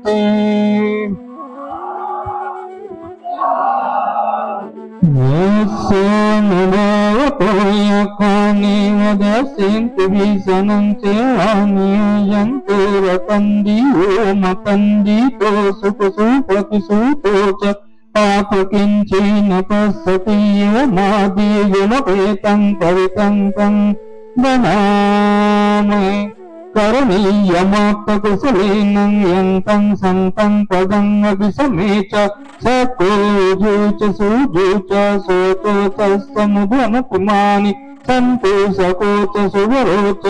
ते यस्यनुभावतोयकानि वदस्यन्ति भीषणं चेवानियन्तो रतन्दियो मतन्दितो सुखसुप्रतिसुतो च पापकिञ्चन पश्यति यो मादिगुणपेतं परितं तं वनामहे करणीयमात्तकुशलेन यन्तं सन्तं पदं अभिसमे च सकोजो च सुजो च सोतो च समुधनकुमानि सन्तोषको च सुवरो च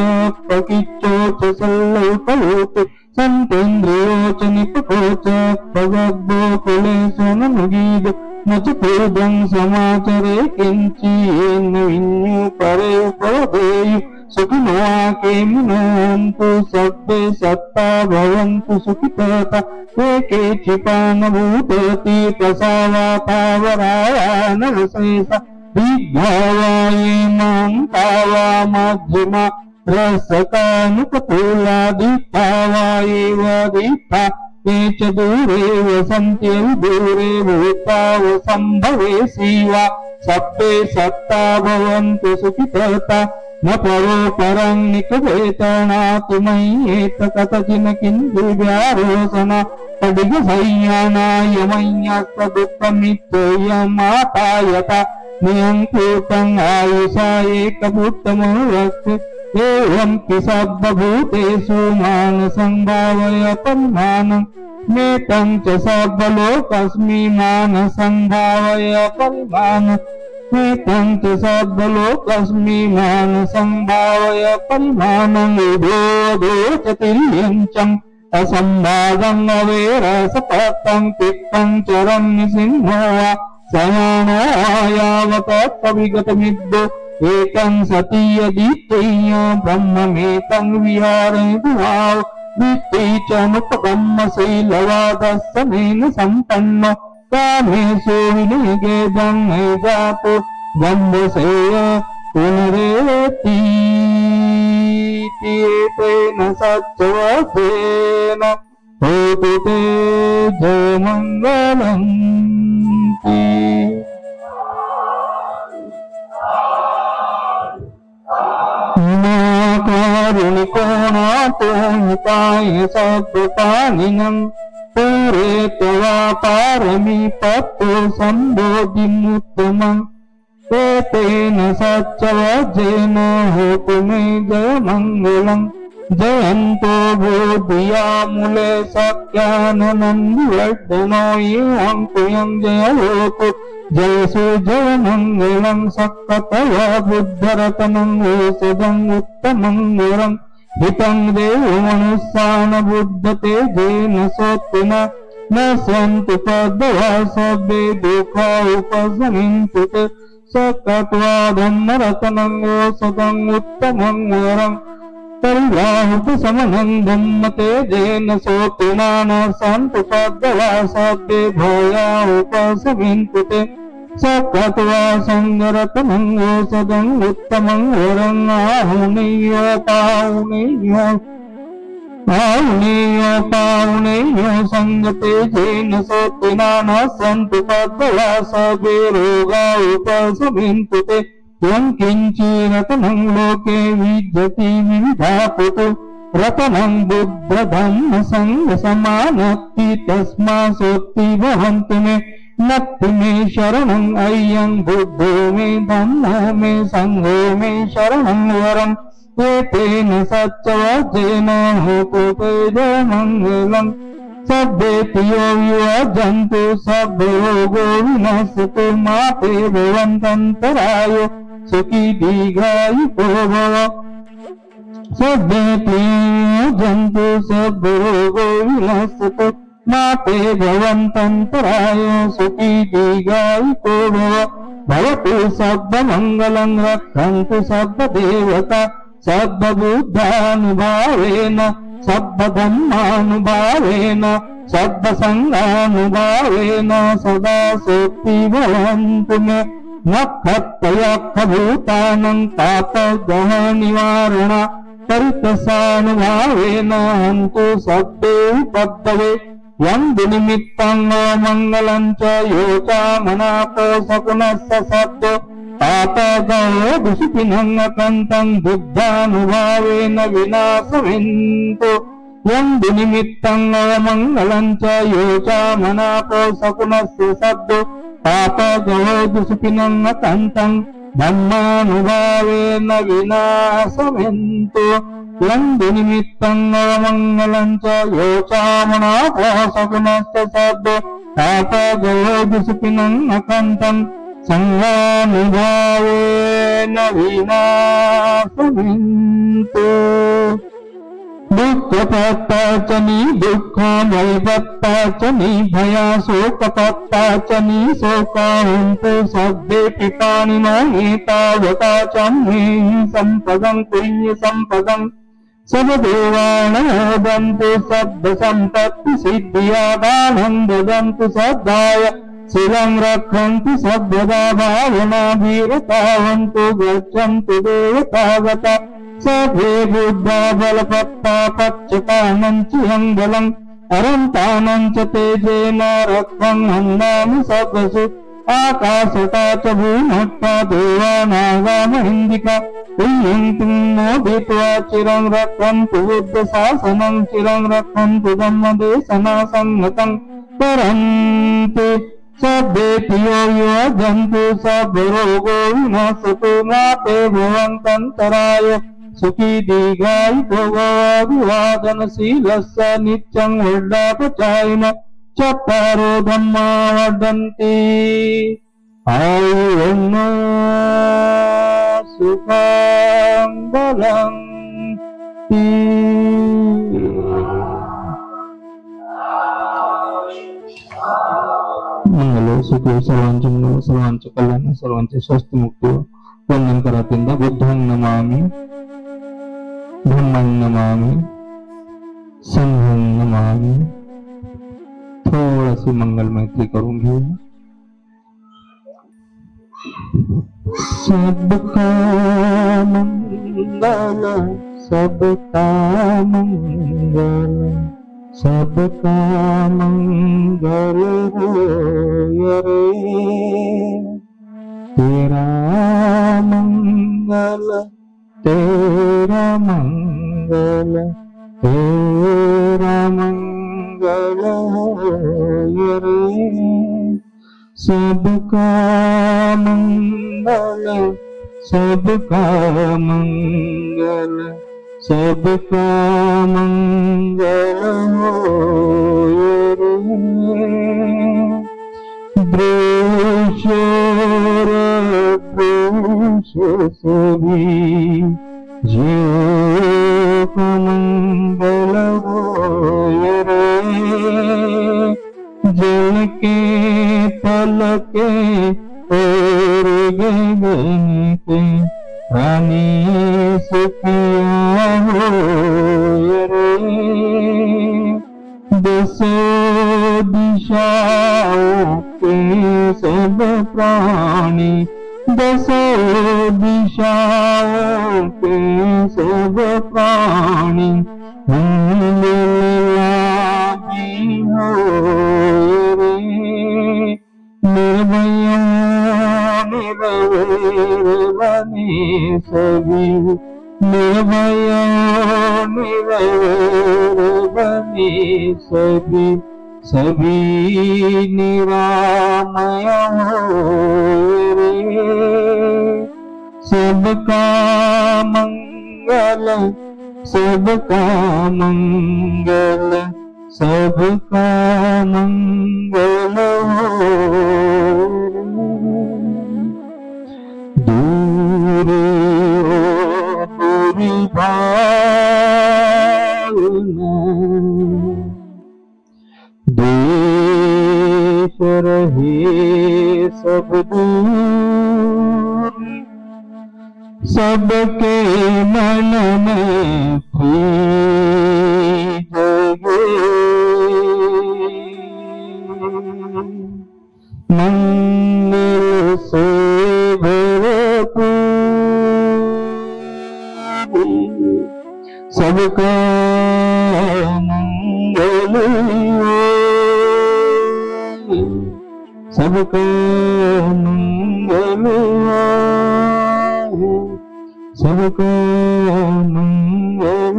पकिच्चो च सल्लौकलोतो सन्तेन्द्रियो च निपको च भगवद्भो कुलेषु ननुगीद न च पूर्वं समाचरे किञ्चिन्न विन्यो परे उपदेयु सुखिनो केमिनोऽन्तु सर्वे सत्ता भवन्तु सुखितः ये केचिपानभूतति प्रसावातावरायानरशेष दिग्भावायेमां तावा मध्यमा रसकानुकतुलादित्तावायेव दित्ता ये च दूरे वसन्ति दूरे भूताव सम्भवे शिवा सत्ते सत्ता भवन्तु सुखितः न परो परं निकवेतनातु मय्येत कथचिन किन्तु व्यारोसना पडिगसंज्ञानायमय्यस्तदुःखमित्तयमातायता नियङ्कृतं आयुषा एकभूतमो रक्ष एवं कि सर्वभूतेषु मानसं भावय परिमानं नेतं च सर्वलोकस्मि मानसं भावय परिमानं नेतं च सर्वलोकस्मि मानसं भावय परिमानं उभोधो च तिर्यञ्चम् असम्भागं अवेरसपतं तिक्तं चरं निसिंहो वा सयानो यावत कविगतमिद्दो एकं सतीयदित्यय ब्रह्ममेतं विहारयतु वाव दित्यै च मुक्तब्रह्मशैलवादस्समेन सम्पन्नो कामेषु विनिगे ब्रह्मे जातो ब्रह्मशैल पुनरेति तेन सच्चवसेन होतु ते जयमङ्गलम् कारुणिको नातो हिताय सद्वपानिनं पूरे त्वा पारमी पत्तो सम्बोधिमुत्तमम् तेन सच्चवज्रेन होतु मे जयमङ्गलम् जयन्तो बोधियामुले सत्याननन्दिवर्धनो येऽङ्कुयं जयहोतु जयसु जयमङ्गलं सक्कतया बुद्धरतनं ओषधम् उत्तमं वरम् हितं देवमनुष्यान् बुद्धतेजेन सोत्तिना न सन्तु पद्मवा सर्वे दुःखा उपशमिन्तु ते सक्कत्वा धम्मरतनं ओषधम् उत्तमं वरम् परिवाहुपशमनं धम्मतेजेन सोत्तिना न सन्तु पद्मवा सर्वे भूया उपशमिन्तु ते सक्कत्वा सङ्गरतनं ओषधम् उत्तमं वरम् आहुनेयो सङ्गतेजेन सोत्तिना न सन्तु पद्मवा सर्वे रोगा उपशमिन्तु ते यं किञ्चिरतनं लोके विद्यति विविधापुतो रतनं बुद्धधम्मसङ्गसमानत्ति तस्मासोत्ति भवन्तु मे नत्ति मे शरणं अय्यं बुद्धो मे धम्मो मे सङ्घो मे शरणं वरम् एतेन सच्चवचेन होतो तेजमङ्गलम् सभ्येभ्यो युवजन्तु सभ्यरोगो विनश्यतु मा ते भवन्तन्तराय सुखी दीर्घायुको भव सभ्येभ्यो जन्तु सभ्यरोगो विनश्यतु मा ते भवन्तन्तराय सुखी दीर्घायुको भव भवतु सर्वमङ्गलं रक्षन्तु सर्वदेवता सर्वबुद्धानुभावेन सर्वधर्मानुभावेन सर्वसङ्गानुभावेन सदा सोऽपि भवन्तु मे नक्षत्रयक्षभूतानं तापग्रहनिवारण परितसानुभावेन हन्तु सर्वे पद्धवे यं मङ्गलं च योचामनातो सकुनस्य शब्दो तापगो दुषिपिनङ्गकन्तं बुद्धानुभावेन विनाशमिन्तु यं मङ्गलं च योचामनातो सकुनस्य शब्दो तापगो दुषिपिनङ्गकन्तं धम्मानुभावेन विनाशमिन्तु यं च योचामनातो सकुनस्य शब्दो तापगो दुषिपिनङ्गकन्तं संगानुभावेन विनाशमिन्तु दुःखपत्ताचनी दुःखमयपत्ताचनी भया शोकपत्ताचनी शोकाहन्तु सभ्ये पितानिनो एतावताचं मे सम्पदं पुण्य सम्पदं सर्वदेवानमोदन्तु सद्दसम्पत्तिसिद्धियादानं ददन्तु सद्दाय शिवं रक्षन्तु सर्वदा भावनाभिरतावन्तु गच्छन्तु देवतागता सर्वे बुद्धा बलपत्ता पच्यतानं चिरङ्गलम् अरन्तानं च तेजेन रक्षं हन्दामि सद्वसु आकाशता च भूमट्टा देवानागामहिन्दिका पुण्यन्तु मोदित्वा चिरं रक्षन्तु बुद्धशासनं चिरं रक्षन्तु धम्मदेशनासंगतं परन्तु सभ्येभ्यो युवजन्तु सर्वरोगो विनश्यतु मा ते भवन्तन्तराय सुखी दीर्घायुको अभिवादनशीलस्य नित्यं वर्धापचायिन चत्वारो धम्मा वर्धन्ति आयुर्नो सुखं बलं मंगल सुख सर्वांचे मंगल सर्वांचे कल्याण सर्वांचे स्वस्थ मुक्ती वंदन करा तीनदा बुद्धं नमामि धम्मं नमामि संघं नमामि थोडीशी मंगल मैत्री करून घेऊया सबका मंगल सबका मंगल सबका मंगल होय रे तेरा मंगल तेरा मंगल तेरा मंगल होय रे सबका मंगल सबका मंगल सबका मंगल होय रे द्वेषोर द्वेष सभी जीव का मंगल होय रे जल के तल के और गगन के रानी सुखिया होय रे दसो दिशाओं के सब प्राणी दसो दिशाओं के सब प्राणी मंगललाभी होय रे निर्भया निर्भय बने सभी निर्भया निर्भय बने सभी सभी निरामय होय रे सबका मंगल मंगल, सबका मंगल, सबका मंगल हो। दूर दूरी भावना, देश रहे सब दूर, सबके मन में थी जगह, मंगल से भरपूर, सबका मंगल हो, सबका मंगल हो, सबका मंगल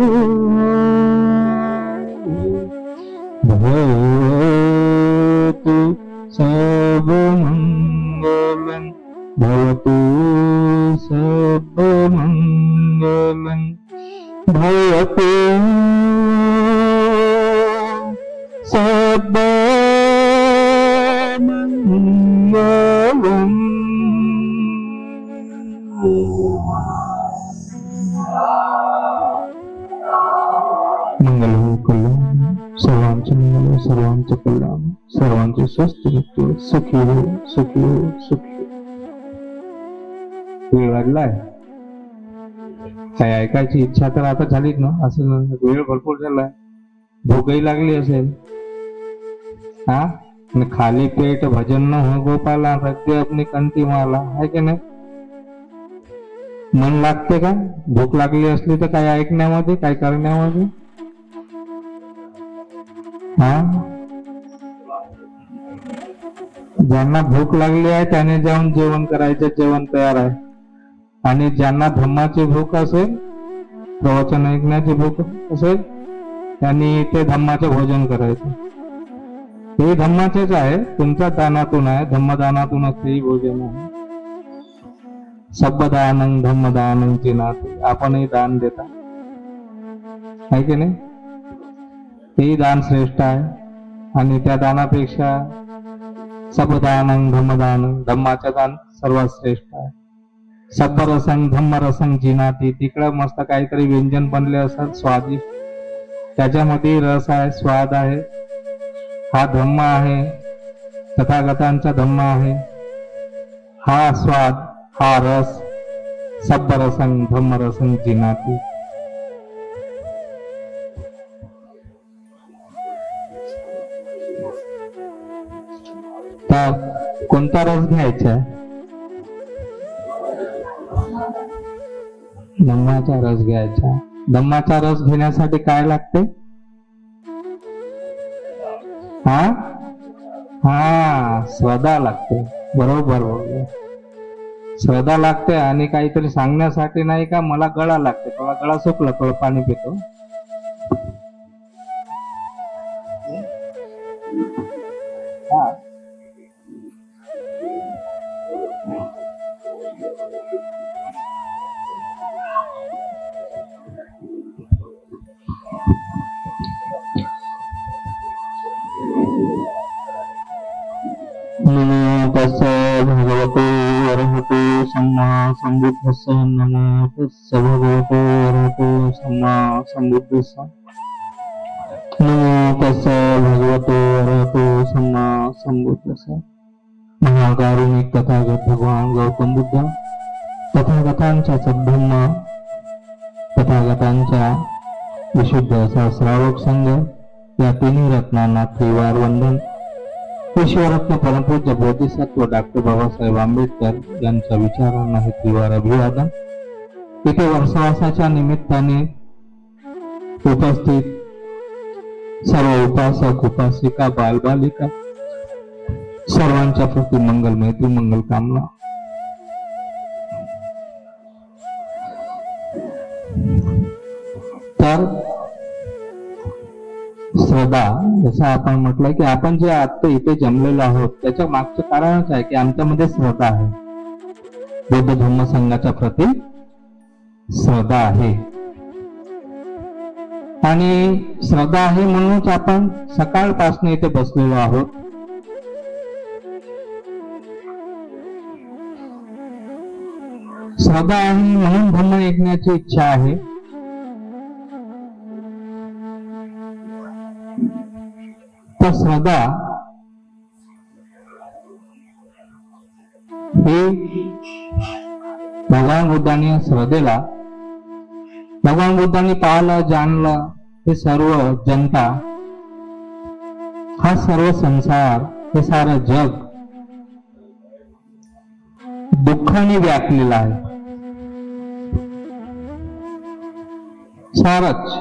भवतु सब मंगलं, भवतु सब मंगलं, भवतु सब मंगलं। मंगल हो कल्याण, सर्वांचे मंगल, सर्वांचे कल्याण, सर्वांचे स्वस्त मृत्यू, सुखी हो, सुखी हो, सुखी हो। वेळ लागलाय, काय ऐकायची इच्छा तर आता झालीच ना, असं वेळ भरपूर झालाय, भूकही लागली असेल हा। खाली पेट भजन न हो गोपाला, रद्दे अपनी कंठी माला, आहे की नाही? मन लागते का भूक लागली असली तर काय ऐकण्यामध्ये, काय करण्यामध्ये? हा, ज्यांना भूक लागली आहे त्याने जाऊन जेवण करायचं, जेवण तयार आहे. आणि ज्यांना धम्माची भूक असेल, प्रवचन ऐकण्याची भूक असेल, त्यांनी ते धम्माचे भोजन करायचं. हे धम्माचेच आहे, तुमच्या दानातून आहे, धम्मदानातूनच हे भोजन आहे. सबदानं धम्मदानं जिनाति, आपणही दान देता, आहे की नाही? तेही दान श्रेष्ठ आहे. आणि त्या दानापेक्षा सबदानं धम्मदानं, धम्माचं दान सर्वात श्रेष्ठ आहे. सबरसंग धम्मरसंग जिनाति, तिकडं मस्त काहीतरी व्यंजन बनले असतात स्वादिष्ट, त्याच्यामध्ये रस आहे, स्वाद आहे. हा धम्म आहे, तथागतांचा धम्म आहे. हा स्वाद, हा रस, सबरसंग धम्मरसंग जिनाति. तर कोणता रस घ्यायचा? धम्माचा रस घ्यायचा. धम्माचा रस घेण्यासाठी काय लागते? हा हा, श्रद्धा लागते. बरोबर बोलले, श्रद्धा लागते. आणि काहीतरी सांगण्यासाठी नाही का, मला गळा लागते, थोडा गळा सुकला, थोडं पाणी पितो. हा, नमो तस्सै भगवते अरहतो सम्मा सम्बुद्धस्स. नमो तस्सै भगवते अरहतो सम्मा सम्बुद्धस्स. नमो तस्सै भगवते अरहतो सम्मा सम्बुद्धस्स. महाकारुणिक तथागत भगवान गौतम बुद्ध, तथागतांचा सद्धम्म, तथागतांचा विशुद्ध असा श्रावक संघ, या तिन्ही रत्नांना त्रिवार वंदन. विश्वरत्न परमपूज्य बोधिसत्व डॉक्टर बाबासाहेब आंबेडकर यांच्या विचारांना हे त्रिवार अभिवादन. इथे वर्षावासाच्या निमित्ताने उपस्थित सर्व उपासक, उपासिका, बालबालिका सर्वांच्या प्रति मंगल मैत्री, मंगल कामना. तर श्रद्धा, जसं आपण म्हटलंय की आपण जे आता इथे जमलेलो आहोत त्याच्या मागचं कारणच आहे की आमच्यामध्ये श्रद्धा आहे. बौद्ध धम्म संघाच्या प्रति श्रद्धा आहे. आणि श्रद्धा आहे म्हणूनच आपण सकाळपासून इथे बसलेलो आहोत. श्रद्धा आहे म्हणून धम्म ऐकण्याची इच्छा आहे. तर श्रद्धा हे भगवान बुद्धांनी श्रद्धेला, भगवान बुद्धांनी पाहिलं, जाणलं, हे सर्व जनता, हा सर्व संसार, हे सारं जग दुःखाने व्यापलेला आहे. सारच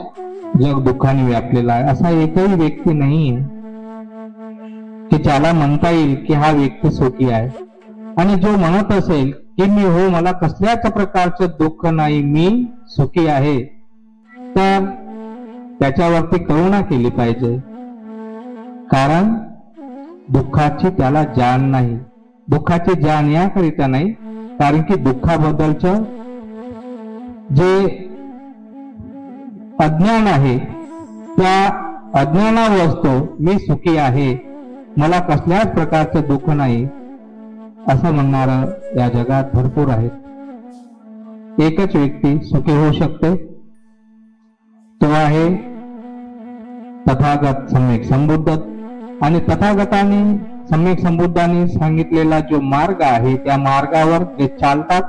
जग दुःखाने व्यापलेला आहे. असा एकही व्यक्ती नाहीये की ज्याला म्हणता येईल की हा व्यक्ती सुखी आहे. आणि जो म्हणत असेल की मी हो, मला कसल्याच प्रकारचं दुःख नाही, मी सुखी आहे, तर त्याच्यावरती करुणा केली पाहिजे. कारण दुःखाची त्याला जाण नाही. दुःखाची जाण याकरिता नाही कारण की दुःखाबद्दलचं जे अज्ञान आहे, त्या अज्ञानावस्थो मी सुखी आहे, मला कसल्याच प्रकारचं दुःख नाही, असं म्हणणारं या जगात भरपूर आहेत. एकच व्यक्ती सुखी होऊ शकते, तो आहे तथागत सम्यक संबुद्ध. आणि तथागतांनी सम्यक संबुद्धांनी सांगितलेला जो मार्ग आहे, त्या मार्गावर जे चालतात,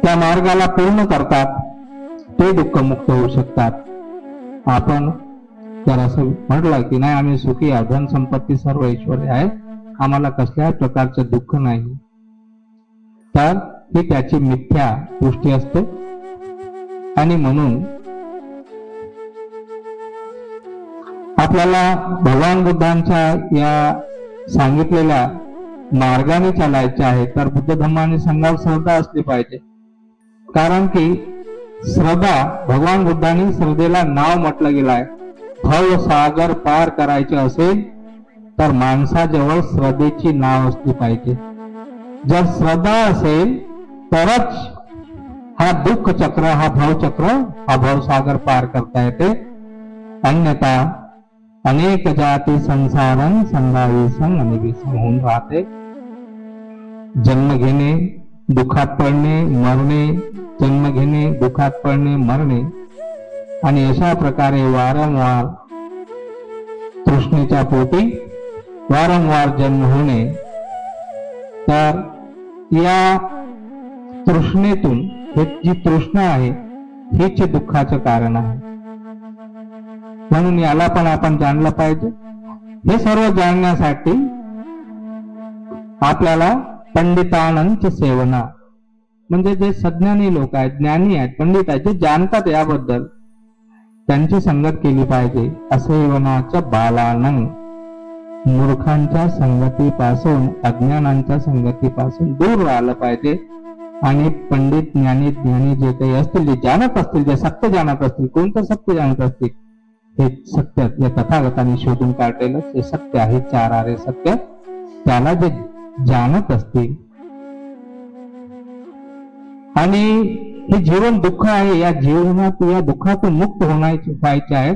त्या मार्गाला पूर्ण करतात, ते दुःखमुक्त होऊ शकतात. आपण जर असं म्हटलं की नाही आम्ही सुखी आहे, धन संपत्ती सर्व ऐश्वर्य आहे, आम्हाला कसल्याच प्रकारचं दुःख नाही, तर ही त्याची मिथ्या दृष्टी असते. आणि म्हणून आपल्याला भगवान बुद्धांच्या या सांगितलेल्या मार्गाने चालायचे आहे, तर बुद्ध धम्माने संघावर श्रद्धा असली पाहिजे. कारण की श्रद्धा, भगवान बुद्धांनी श्रद्धेला नाव म्हटलं गेलं आहे. भव सागर पार करायचे असेल तर माणसाजवळ श्रद्धेची नाव असली पाहिजे. जर श्रद्धा असेल तरच हा दुःख चक्र, हा भवचक्र, हा भवसागर पार करता येते. अन्यथा अनेक जाती संसारन संघाविसंग आणि विसंग होऊन राहते. जन्म घेणे, दुःखात पडणे, मरणे, जन्म घेणे, दुःखात पडणे, मरणे, आणि अशा प्रकारे वारंवार तृष्णेच्या पोटी वारंवार जन्म होणे. तर या तृष्णेतून, हे जी तृष्णा आहे, हेच दुःखाचं कारण आहे. म्हणून याला पण आपण जाणलं पाहिजे. हे सर्व जाणण्यासाठी आपल्याला पंडितानंच सेवना, म्हणजे जे सज्ञानी लोक आहेत, ज्ञानी आहेत, पंडित आहेत, जे जाणतात याबद्दल, त्यांची संगत केली पाहिजे. असेवनाच्या बालानं, मूर्खांच्या संगतीपासून, अज्ञानांच्या संगतीपासून दूर राहिलं पाहिजे. आणि पंडित, ज्ञानी जे काही असतील, जे जाणत असतील, जे सत्य जाणत असतील, कोणतं सत्य जाणत असतील, हे सत्य या तथागतांनी शोधून काढलेलं हे सत्य आहे, चार आरे सत्य, त्याला जे जाणत असतील. आणि हे जीवन दुःख आहे, या जीवनात, या दुःखातून मुक्त व्हायचे आहे.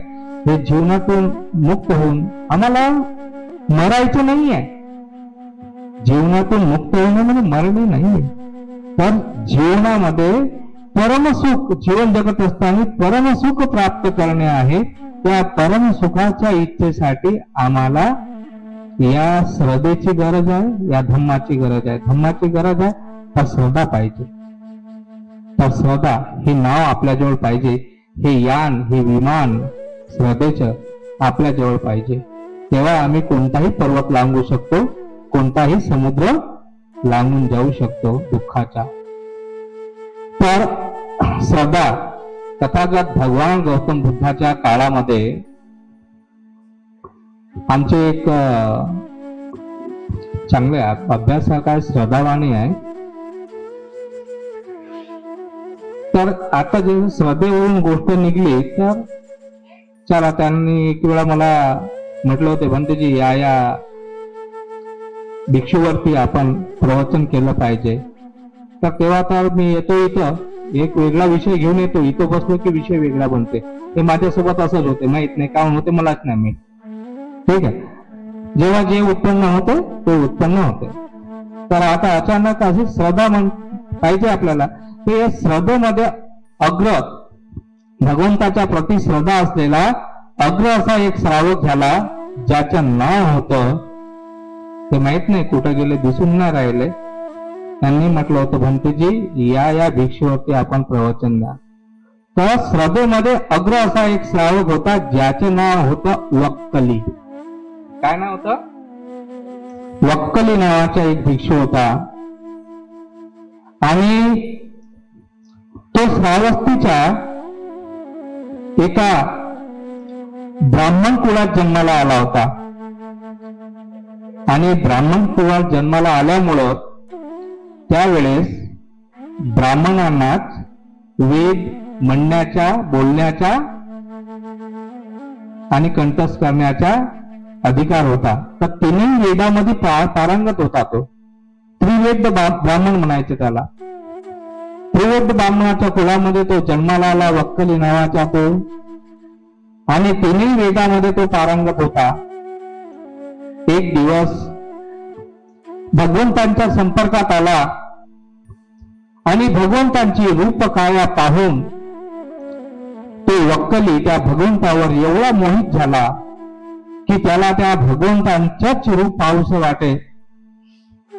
हे जीवनातून मुक्त होऊन आम्हाला मरायचं नाहीये. जीवनातून मुक्त होणं म्हणजे मरणे नाहीये, तर जीवनामध्ये परमसुख, जीवन जगत असताना परमसुख प्राप्त करणे आहे. त्या परमसुखाच्या इच्छेसाठी आम्हाला या श्रद्धेची गरज आहे, या धम्माची गरज आहे. धम्माची गरज आहे तर श्रद्धा पाहिजे. तर श्रद्धा हे नाव आपल्याजवळ पाहिजे, हे यान, हे विमान श्रद्धेचं आपल्याजवळ पाहिजे. तेव्हा आम्ही कोणताही पर्वत लांघू शकतो, कोणताही समुद्र लांघून जाऊ शकतो दुःखाचा. तर श्रद्धा, तथागत भगवान गौतम बुद्धाच्या काळामध्ये आमचे एक चांगले अभ्यासक आहे, श्रद्धावाणी आहे. तर आता जे श्रद्धेवरून गोष्ट निघली, तर चला, त्यांनी एक वेळा मला म्हटलं होते, भंतेजी या भिक्षूवरती आपण प्रवचन केलं पाहिजे. तर तेव्हा तर मी येतो इथं, एक वेगळा विषय घेऊन येतो, इथं बसलो की विषय वेगळा बनते. हे माझ्यासोबत असंच होते, माहित नाही काऊन होते मलाच नाही माहित. ठीक आहे, जेव्हा जे उत्पन्न होते ते उत्पन्न होते. तर आता अचानक अशी श्रद्धा पाहिजे आपल्याला. ते या श्रद्धेमध्ये अग्र भगवंताच्या प्रति श्रद्धा असलेला अग्र असा एक श्रावक झाला, ज्याचं नाव होतं ते माहित नाही कुठं गेले, दिसून नाही राहिले. त्यांनी म्हटलं होतं, भंतेजी या भिक्षूवरती आपण प्रवचन द्या. तर श्रद्धेमध्ये अग्र असा एक श्रावक होता, ज्याचे नाव होतं वक्कली. काय नाव होतं? वक्कली नावाचा एक भिक्षू होता. आणि तो श्रावस्तीच्या एका ब्राह्मण कुळात जन्माला आला होता. आणि ब्राह्मण कुळात जन्माला आल्यामुळं त्यावेळेस ब्राह्मणांनाच वेद म्हणण्याच्या, बोलण्याच्या आणि कंठस्थ करण्याचा अधिकार होता. तर तिन्ही वेदामध्ये पारंगत होता तो. त्रिवेद ब्राह्मण म्हणायचे त्याला. त्रिवेद ब्राह्मणाच्या कुळामध्ये तो जन्माला आला, वक्कली नावाचा तो. आणि तिन्ही वेदामध्ये तो पारंगत होता. एक दिवस भगवंतांच्या संपर्कात आला आणि भगवंतांची रूपकाया पाहून तो वक्कली त्या भगवंतावर एवढा मोहित झाला की त्याला त्या भगवंतांच्याच रूप पाहूसे वाटे.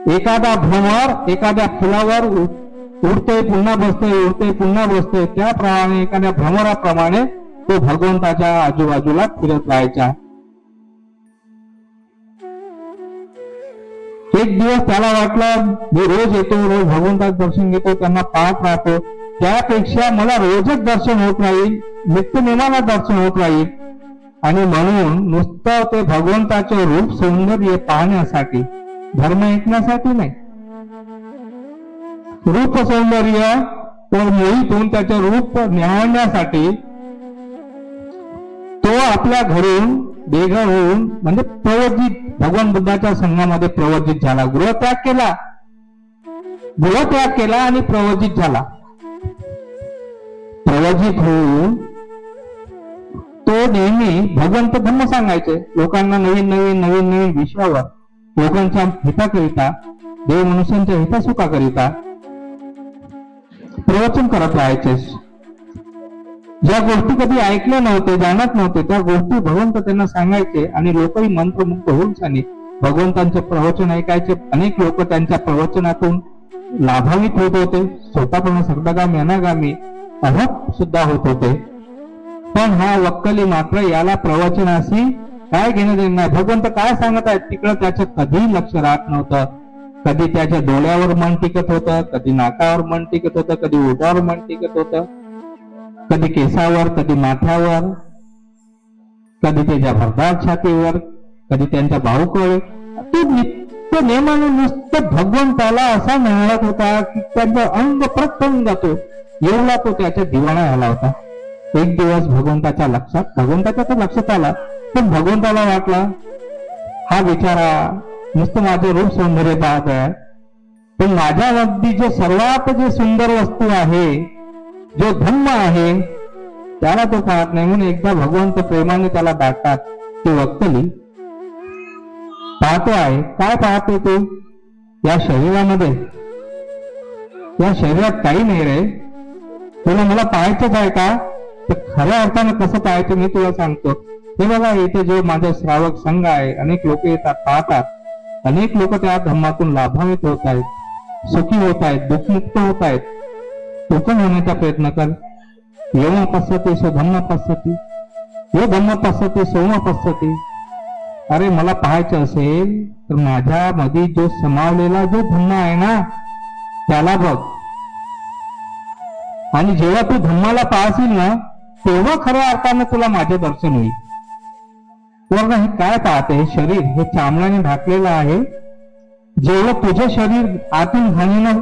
एखादा भ्रमर एखाद्या फुलावर उडते पुन्हा बसते, उडते पुन्हा बसते, त्याप्रमाणे एखाद्या भ्रमराप्रमाणे तो भगवंताच्या आजूबाजूला फिरत राहायचा. एक दिवस त्याला वाटलं, मी रोज येतो, रोज भगवंताचं दर्शन घेतो, त्यांना पाहत राहतो, त्यापेक्षा मला रोजच दर्शन होत राहील, नित्यनेमाला दर्शन होत राहील. आणि म्हणून नुसतं ते भगवंताचे रूप सौंदर्य पाहण्यासाठी, धर्म ऐकण्यासाठी नाही, रूप सौंदर्य तर मोहित होऊन त्याचे रूप निहाळण्यासाठी तो आपल्या घरून बेघर होऊन, म्हणजे प्रवजित, भगवान बुद्धाच्या संघामध्ये प्रवजित झाला. गृहत्याग केला आणि प्रवजित झाला. प्रवजित होऊन तो नेहमी भगवंत धर्म सांगायचे लोकांना, नवीन नवीन विषयावर, लोकांच्या हिताकरिता, देव मनुष्यांच्या हितासुखाकरिता प्रवचन करत राहायचे. ज्या गोष्टी कधी ऐकल्या नव्हते, जाणत नव्हते, त्या गोष्टी भगवंत त्यांना सांगायचे आणि लोकही मंत्रमुग्ध होऊन सांगे भगवंतांचे प्रवचन ऐकायचे. अनेक लोक त्यांच्या प्रवचनातून लाभान्वित होत होते, स्वतः पण सर्वगामी अनागामी अहक सुद्धा होत होते. पण हा वक्कली मात्र याला प्रवचनाशी काय घेणं देणं नाही. भगवंत काय सांगत आहेत तिकडं त्याचं कधी लक्ष राहत नव्हतं. कधी त्याच्या डोळ्यावर मन टिकत होतं, कधी नाकावर मन टिकत होतं, कधी ओठावर मन टिकत होतं, कधी केसावर, कधी माथ्यावर, कधी त्याच्या भरदार छातीवर, कधी त्यांच्या बाहुकडे. तो नेमाने नुसतं भगवंताला असा मिळत होता की त्यांचा अंग प्रत्यंग जातो, एवढा तो त्याच्या दिवाणा झाला होता. एक दिवस भगवंताच्या तर लक्षात आला, पण भगवंताला वाटलं हा बिचारा नुसतं माझं रूप सौंदर्य पाहत आहे, पण माझ्यामध्ये जे सर्वात जे सुंदर वस्तू आहे, जो धम्म आहे, त्याला तो पाहत नाही. म्हणून एकदा भगवंत प्रेमाने त्याला दाटतात. ते वक्कली पाहतो आहे. काय पाहतो तू? या शरीरामध्ये, या शरीरात काही नाही रे, तुला मला पाहायचंच आहे का? तर खऱ्या अर्थानं कसं पाहायचं मी तुला सांगतो. हे बघा, इथे जो माझा श्रावक संघ आहे, अनेक लोक येतात, पाहतात, अनेक लोक त्या धम्मातून लाभान्वित होत आहेत, सुखी होत आहेत, दुःखमुक्त होत आहेत. तू पण होण्याचा प्रयत्न कर. यम पश्यते सो धम्म पश्यती, यो धम्म पश्यते सोम पश्यती. अरे मला पाहायचं असेल तर माझ्यामध्ये जो समावलेला जो धम्म आहे ना, त्याला बघ. आणि जेव्हा तू धम्माला पाहशील ना, तेव्हा खऱ्या अर्थानं तुला माझे दर्शन होईल. वरना हे काय पाहते? शरीर हे चामड्याने ढाकलेलं आहे. जेवढं तुझं शरीर आतून घाणीनं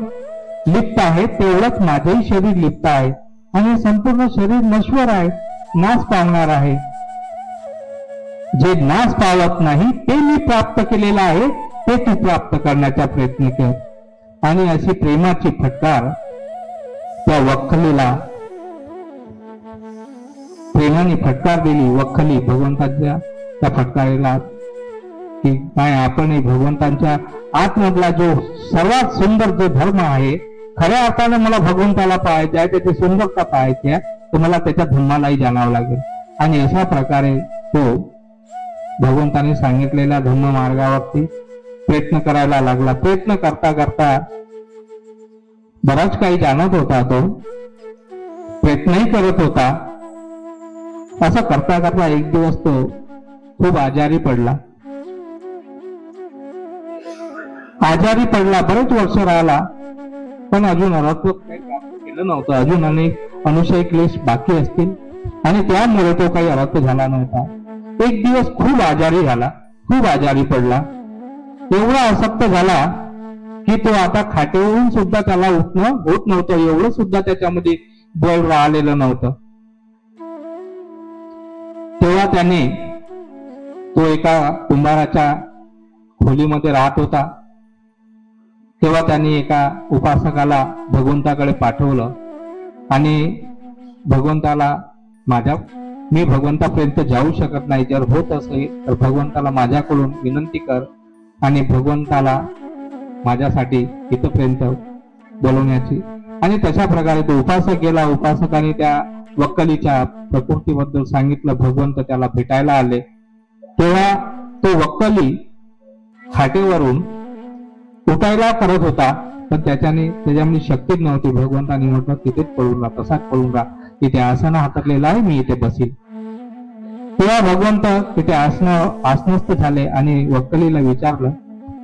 लिप्त आहे, तेवढंच माझेही शरीर लिप्त आहे. आणि संपूर्ण शरीर नश्वर आहे, नाश पावणार आहे. जे नाश पावत नाही ते मी प्राप्त केलेलं आहे, ते तू प्राप्त करण्याचा प्रयत्न कर. आणि अशी प्रेमाची फटकार त्या वक्कलीला प्रेमाने फटकार दिली. वक्कली भगवंताच्या त्या फटकारीला की काय आपणही भगवंतांच्या आतमधला जो सर्वात सुंदर जो धर्म आहे, खऱ्या अर्थाने मला भगवंताला पाहायचे आहे, त्याची सुंदरता पाहायची आहे, तर मला त्याच्या धर्मालाही जाणावं लागेल. आणि अशा प्रकारे तो भगवंताने सांगितलेल्या धर्म मार्गावरती प्रयत्न करायला लागला. प्रयत्न करता करता बराच काही जाणत होता, तो प्रयत्नही करत होता. असं करता करता एक दिवस तो खूप आजारी पडला. बरेच वर्ष राहिला, पण अजून अरहत्व काही प्राप्त केलं नव्हतं. अजून अनेक अनुशय क्लेश बाकी असतील आणि त्यामुळे तो काही अरहत्व झाला नव्हता. एक दिवस खूप आजारी पडला. एवढा असक्त झाला की तो आता खाटेवरून सुद्धा त्याला उठणं होत नव्हतं. एवढं सुद्धा त्याच्यामध्ये बळ राहिलेलं नव्हतं. तेव्हा त्याने तो एका कुंभाराच्या खोलीमध्ये राहत होता. तेव्हा त्यांनी एका उपासकाला भगवंताकडे पाठवलं आणि भगवंताला मी भगवंतापर्यंत जाऊ शकत नाही, जर होत असेल तर भगवंताला माझ्याकडून विनंती कर आणि भगवंताला माझ्यासाठी इथपर्यंत बोलवण्याची. आणि तशा प्रकारे तो उपासक गेला. उपासकाने त्या वक्कलीच्या प्रकृतीबद्दल सांगितलं. भगवंत त्याला भेटायला आले. तेव्हा तो वक्कली खाटेवरून उठायला करत होता, पण त्याच्यामध्ये शक्तीच नव्हती. भगवंताने म्हटलं तिथेच पळून राहा, तसाच पळून राहा, तिथे आसन हातरलेलं आहे, मी इथे बसील. तेव्हा भगवंत तिथे आसनस्थ झाले आणि वक्कलीला विचारलं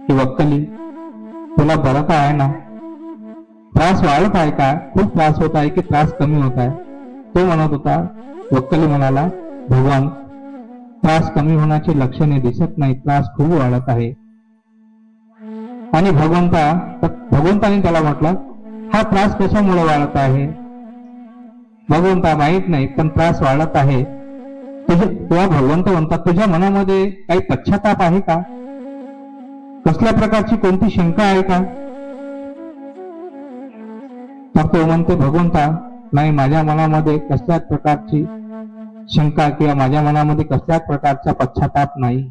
की वक्कली, तुला बरं का आहे ना? त्रास वाढत आहे का? खूप त्रास होत आहे की त्रास कमी होत आहे? तो म्हणत होता. वक्कली म्हणाला, भगवान, त्रास कमी होण्याची लक्षणे दिसत नाही, त्रास खूप वाढत आहे. आणि भगवंताने त्याला म्हटलं, हा त्रास कशामुळे वाढत आहे? भगवंता माहित नाही, पण त्रास वाढत आहे. तेव्हा भगवंत म्हणतात, तुझ्या मनामध्ये काही पश्चाताप आहे का? कसल्या प्रकारची कोणती शंका आहे का? तर तो म्हणते, भगवंता, नाही, माझ्या मनामध्ये कसल्याच प्रकारची शंका किंवा माझ्या मनामध्ये कसल्याच प्रकारचा पश्चाताप नाही.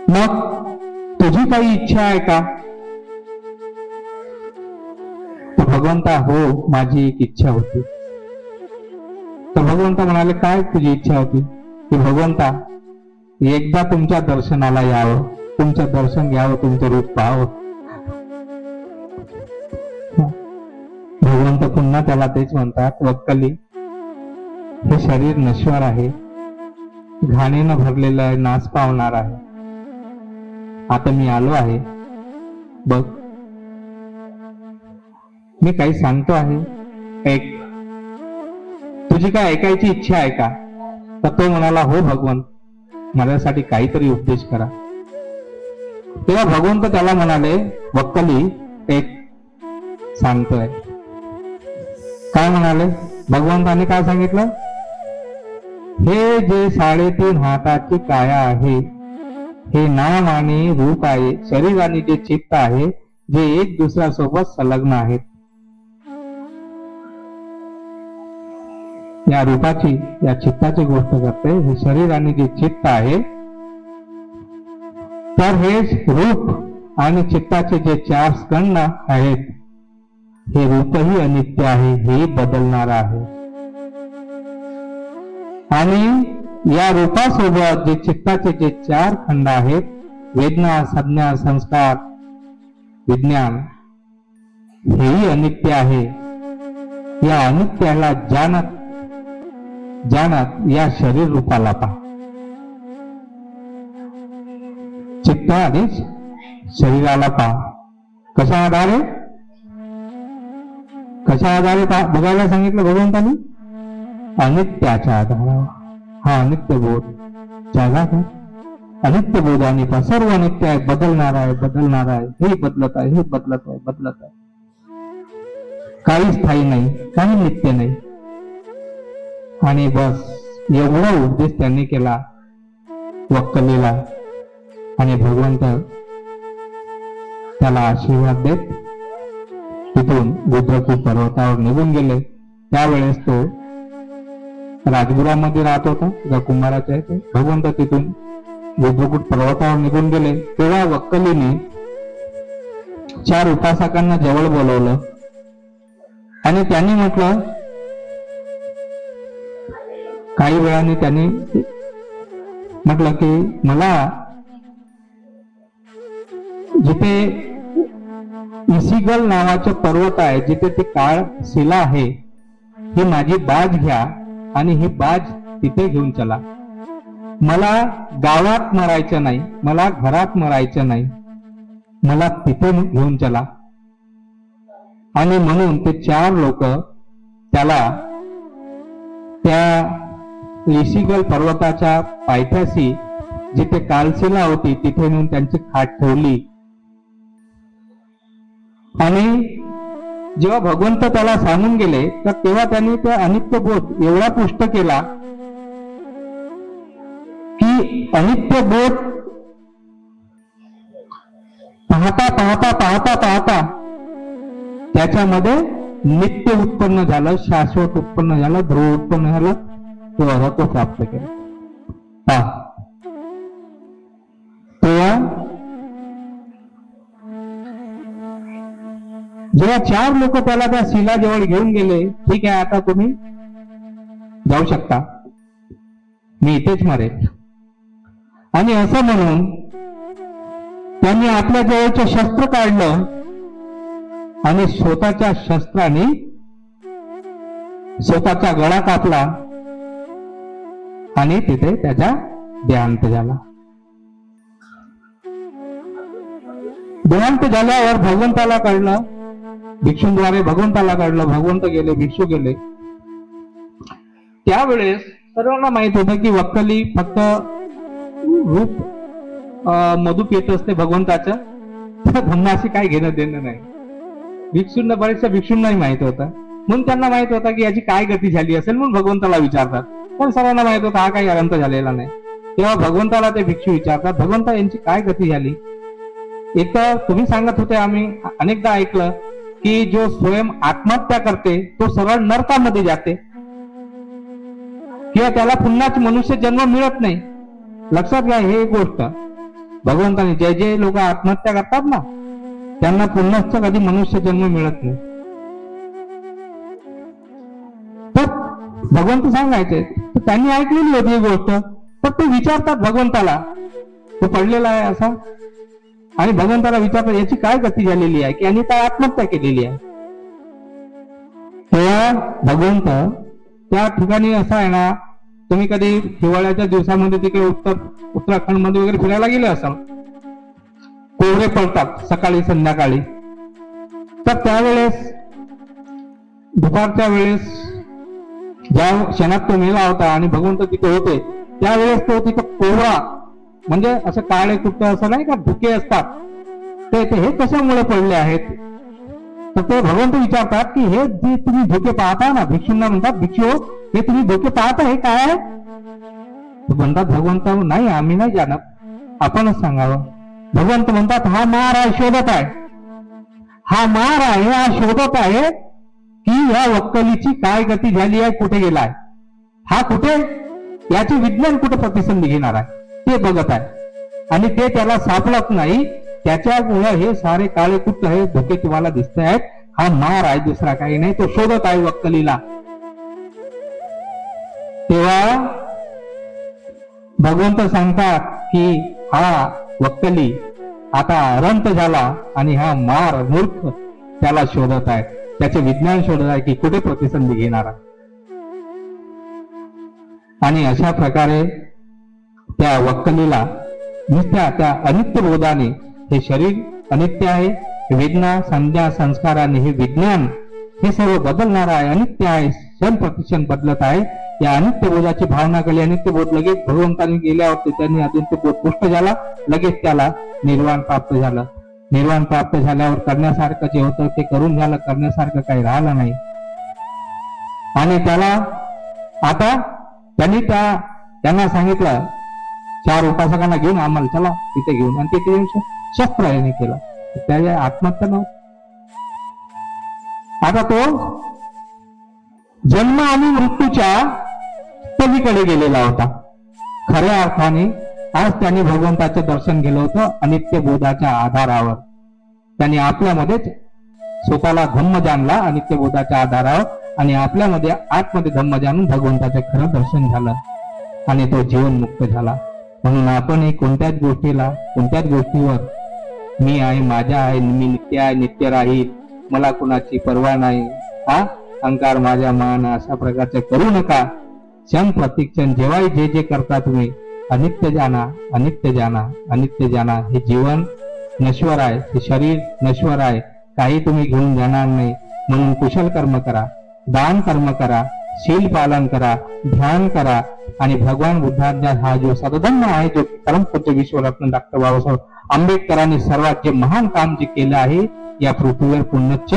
मग तुझी काही इच्छा आहे का? भगवंता, हो, माझी एक इच्छा होती. तर भगवंता म्हणाले, काय तुझी इच्छा होती? की भगवंता, एकदा तुमच्या दर्शनाला यावं, तुमचं दर्शन घ्यावं, तुमचं रूप पाहावं. भगवंत पुन्हा त्याला तेच म्हणतात, वक्कली, हे शरीर नश्वर आहे, घाणीनं भरलेलं आहे, नाश पावणार आहे. आता मी आलो आहे, बघ, मी काही सांगतो आहे, ऐक. तुझी काय ऐकायची इच्छा आहे का? तर तो म्हणाला, हो भगवंत, माझ्यासाठी काहीतरी उपदेश करा. तेव्हा भगवंत त्याला म्हणाले, वक्कली, एक सांगतोय. काय म्हणाले? भगवंताने काय सांगितलं? हे जे 3.5 हाताची काया आहे, हे नाम आणि रूप आहे, शरीर आणि जे चित्त आहे, जे एक दुसऱ्यासोबत संलग्न आहेत. या रूपाची, या चित्ताची गोष्ट करते. हे शरीर आणि जे चित्त आहे, तर हे रूप आणि चित्ताचे जे 4 स्कंद आहेत, हे रूपही अनित्य आहे, हे बदलणार आहे. आणि या रूपासोबत जे चित्ताचे जे 4 खंड आहेत, वेदना, संज्ञा, संस्कार, विज्ञान, हेही अनित्य आहे. या अनित्याला जानत या शरीर रूपाला पहा. चित्त आणि शरीराला पहा. कशा आधारे बघायला सांगितलं भगवंतानी? अनित्याच्या आधारावर. हा अनित्य बोध जागा का? अनित्य बोधाने पहा. सर्व अनित्य आहे, बदलणार आहे, हे बदलत आहे, हे बदलत आहे. काही स्थायी नाही, काही नित्य नाही. आणि बस एवढा उपदेश त्यांनी केला वक्कलीला. आणि भगवंत त्याला आशीर्वाद देत तिथे तिथून रुद्रकूट पर्वतावर निघून गेले. त्यावेळेस तो राजगुरामध्ये राहत होता, त्या कुंभाराच्या इथे. भगवंत तिथून रुद्रकूट पर्वतावर निघून गेले. तेव्हा वक्कलीने 4 उपासकांना जवळ बोलवलं आणि त्यांनी म्हटलं, काही वेळाने त्यांनी म्हटलं की मला जिथे इसिगल नावाचं पर्वत आहे, जिथे ती काळ शिला आहे, ही माझी बाज घ्या आणि ही बाज तिथे घेऊन चला. मला गावात मरायचं नाही, मला घरात मरायचं नाही, मला तिथे घेऊन चला. आणि म्हणून ते 4 लोक त्याला त्या इसिगल पर्वताच्या पायथ्याशी जिथे कालशिला होती तिथे नेऊन त्यांची खाट ठेवली. आणि जेव्हा भगवंत त्याला सांगून गेले तर तेव्हा त्यांनी त्या अनित्य बोध एवढा पुष्ट केला की अनित्य बोध पाहता पाहता पाहता पाहता त्याच्यामध्ये नित्य उत्पन्न झालं, शाश्वत उत्पन्न झालं, ध्रुव उत्पन्न झालं. तो अर्थ प्राप्त केला. तेव्हा जेव्हा 4 लोक त्याला त्या शिलाजवळ घेऊन गेले, ठीक आहे आता तुम्ही जाऊ शकता, मी इथेच मरेल. आणि असं म्हणून त्यांनी आपल्या जवळचं शस्त्र काढलं आणि स्वतःच्या शस्त्राने स्वतःचा गळा कापला आणि तिथे त्याचा देहांत झाला. देहांत झाल्यावर भगवंताला कळलं, भिक्षूंद्वारे भगवंताला कळलं, भगवंत गेले, भिक्षू गेले. त्यावेळेस सर्वांना माहित होतं की वक्कली फक्त रूप मधु पित असते भगवंताचं, धम्माशी काय घेणं देणं नाही. भिक्षूंना, बऱ्याचशा भिक्षूंनाही माहित होतं, म्हणून त्यांना माहित होता की याची काय गती झाली असेल, म्हणून भगवंताला विचारतात. पण सर्वांना माहित होता हा काही अनंत झालेला नाही. तेव्हा भगवंताला ते भिक्षू विचारतात, भगवंता यांची काय गती झाली. एक तर तुम्ही सांगत होते, आम्ही अनेकदा ऐकलं की जो स्वयं आत्महत्या करते तो सरळ नरकामध्ये जाते किंवा त्याला पुन्हाच मनुष्य जन्म मिळत नाही. लक्षात घ्या हे एक गोष्ट. भगवंताने जे जे लोक आत्महत्या करतात ना त्यांना पुन्हाच कधी मनुष्य जन्म मिळत नाही. तर भगवंत सांगायचे, तर त्यांनी ऐकलेली होती ही गोष्ट. तर ते विचारतात भगवंताला, तो पडलेला आहे असा, आणि भगवंताला विचारतात याची काय गती झालेली आहे की यांनी काय आत्महत्या केलेली आहे. तेव्हा भगवंत त्या ठिकाणी असं आहे ना, तुम्ही कधी हिवाळ्याच्या दिवसामध्ये तिकडे उत्तराखंड मध्ये वगैरे फिरायला गेले असाल, कोहरे पडतात सकाळी संध्याकाळी. तर त्यावेळेस दुपारच्या वेळेस ज्या क्षणात तो मेला होता आणि भगवंत तिथे होते त्यावेळेस तो तिथं कोहरा म्हणजे असं काळे कुठे असं नाही का धुके असतात, ते हे कशामुळे पडले आहेत. तर ते भगवंत विचारतात की हे जे तुम्ही धोके पाहता ना, भिक्षूंना म्हणतात भिक्षू हे तुम्ही धोके पाहता हे काय आहे. म्हणतात भगवंत नाही आम्ही नाही जाणार, आपणच सांगावं. भगवंत म्हणतात हा मार आहे, शोधत आहे, हा मार आहे, हा शोधत आहे की या वक्कलीची काय गती झाली आहे, कुठे गेलाय हा, कुठे याचे विज्ञान कुठे प्रतिसंधी घेणार आहे ते बघत आहे. आणि ते त्याला सापडत नाही, त्याच्यामुळे हे सारे काळे कुठ हे धोके तुम्हाला दिसत आहेत. हा मार आहे, दुसरा काही नाही. तो शोधत आहे वक्कलीला. तेव्हा भगवंत सांगतात की हा वक्कली आता अरंत झाला आणि हा मार मूर्ख त्याला शोधत आहे, त्याचे विज्ञान शोधत आहे की कुठे प्रतिसंधी घेणार आहे. आणि अशा प्रकारे त्या वक्कलीला नुसत्या त्या अनित्य बोधाने हे शरीर अनित्य आहे, वेदना संज्ञा संस्काराने हे विज्ञान हे सर्व बदलणार आहे, अनित्य आहे, क्षण प्रतिक्षण बदलत आहे. या अनित्य बोधाची भावना केली. अनित्य बोध लगेच भगवंतांनी गेल्यावर त्यांनी अनित्य बोध पुष्ट झाला, लगेच त्याला निर्वाण प्राप्त झालं. निर्वाण प्राप्त झाल्यावर करण्यासारखं जे होतं ते करून झालं, करण्यासारखं काही राहिलं नाही. आणि त्याला आता त्यांना सांगितलं 4 उपासकांना घेऊन आम्हाला चला तिथे घेऊन, आणि तिथे शस्त्र याने केलं. त्याच्या आत्महत्या नव्हती. आता तो जन्म आणि मृत्यूच्या पलीकडे गेलेला होता. खऱ्या अर्थाने आज त्यांनी भगवंताचं दर्शन केलं होतं. अनित्य बोधाच्या आधारावर त्यांनी आपल्यामध्येच स्वतःला धम्म जाणला, अनित्य बोधाच्या आधारावर, आणि आपल्यामध्ये आतमध्ये धम्म जाणून भगवंताचं खरं दर्शन झालं आणि तो जीवनमुक्त झाला. म्हणून आपणही कोणत्याच गोष्टीवर मी आहे, माझ्या आहे, मी नित्य आहे, नित्य राहील, मला कुणाची पर्वा नाही, हा अहंकार माझ्या मान, अशा प्रकारचे करू नका. क्षण प्रतिक्षण जेव्हाही जे जे करता तुम्ही अनित्य जाणा, अनित्य जाणा, अनित्य जाणा. हे जीवन नश्वर आहे, हे शरीर नश्वर आहे, काही तुम्ही घेऊन जाणार नाही. म्हणून कुशल कर्म करा, दान कर्म करा, शील पालन करा, ध्यान करा, आणि भगवान बुद्धांचा हा जो सदधम्म आहे, जो परमपूज्य विश्वरत्न डॉक्टर बाबासाहेब आंबेडकरांनी सर्वात जे महान काम जे केलं आहे या पृथ्वीवर पुण्यच्च,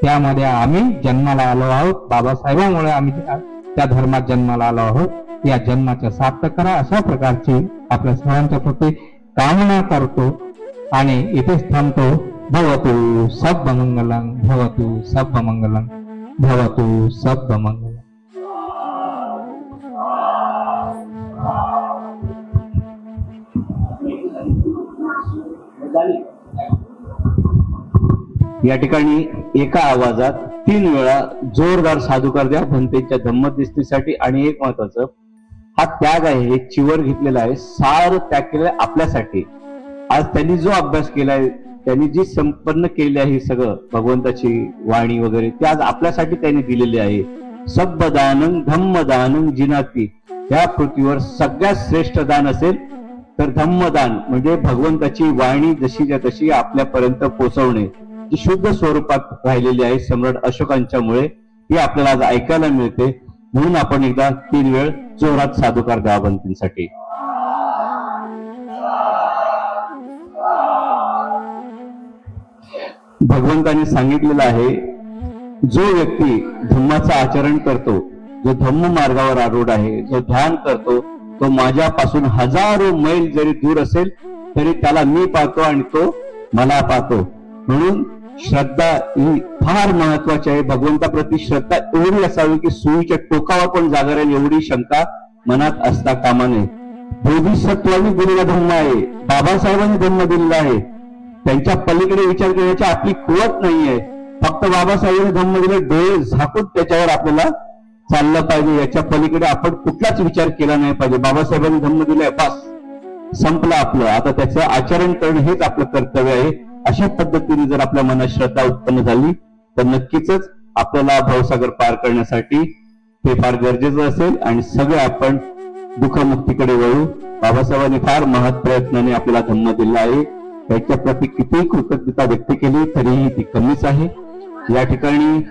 त्यामध्ये आम्ही जन्माला आलो आहोत. बाबासाहेबांमुळे आम्ही त्या धर्मात जन्माला आलो आहोत. या जन्माच्या सार्थक करा, अशा प्रकारची आपल्या सर्वांच्या प्रती कामना करतो आणि इथेच थांबतो. भवतु सर्वमंगलं, भवतु सर्वमंगलं, भवतु सर्वमंगलं. या ठिकाणी एका आवाजात 3 वेळा जोरदार साधुकार द्या भंतेच्या धम्मदिस्तीसाठी. आणि एक महत्वाचं, हा त्याग आहे, हे चिवर घेतलेला आहे, सार त्याग केलाय आपल्यासाठी. आज त्यांनी जो अभ्यास केलाय, त्यांनी जी संपन्न केली आहे, सगळं भगवंताची वाणी वगैरे, ते आज आपल्यासाठी त्यांनी दिलेली आहे. सब्बदानं धम्मदानं जिनाती. या पृथ्वीवर सगळ्यात श्रेष्ठ दान असेल तर धम्मदान, म्हणजे भगवंताची वाणी जशीच्या तशी आपल्यापर्यंत पोहोचवणे, जी शुद्ध स्वरूपात राहिलेली आहे सम्राट अशोकांच्यामुळे, ती आपल्याला आज ऐकायला मिळते. म्हणून आपण एकदा 3 वेळ जोरात साधुकार द्यावा भंतींसाठी. भगवंतांनी सांगितलेलं आहे, जो व्यक्ती धम्माचं आचरण करतो, जो धम्म मार्गावर आरूढ आहे, जो ध्यान करतो, तो माझ्यापासून हजारो मैल जरी दूर असेल तरी त्याला मी पाहतो आणि तो मला पाहतो. म्हणून श्रद्धा ही फार महत्वाची आहे. भगवंताप्रती श्रद्धा एवढी असावी की सुईच्या टोकावर पण जागा राहील एवढी शंका मनात असता कामा नये. बोधिसत्वानी दिलेला धम्म आहे, बाबासाहेबांनी धम्म दिलेला आहे, त्यांच्या पलीकडे विचार करण्याची आपली कुवत नाहीये. फक्त बाबासाहेबांनी धम्म दिले, डोळे झाकून त्याच्यावर आपल्याला चाललं पाहिजे. याच्या पलीकडे आपण कुठलाच विचार केला नाही पाहिजे. बाबासाहेबांनी धम्म दिलाय, बस संपलं आपलं, आता त्याचं आचरण करणं हेच आपलं कर्तव्य आहे. अशा पद्धतीने जर आपल्या मनात श्रद्धा उत्पन्न झाली तर नक्कीच आपल्याला भवसागर पार करण्यासाठी ते फार गरजेचं असेल. आणि सगळे आपण दुःखमुक्तीकडे वळू. बाबासाहेबांनी फार महत् प्रयत्नाने आपल्याला धम्म दिला आहे. त्याच्या प्रती कितीही कृतज्ञता व्यक्त केली तरीही ती कमीच आहे. या ठिकाणी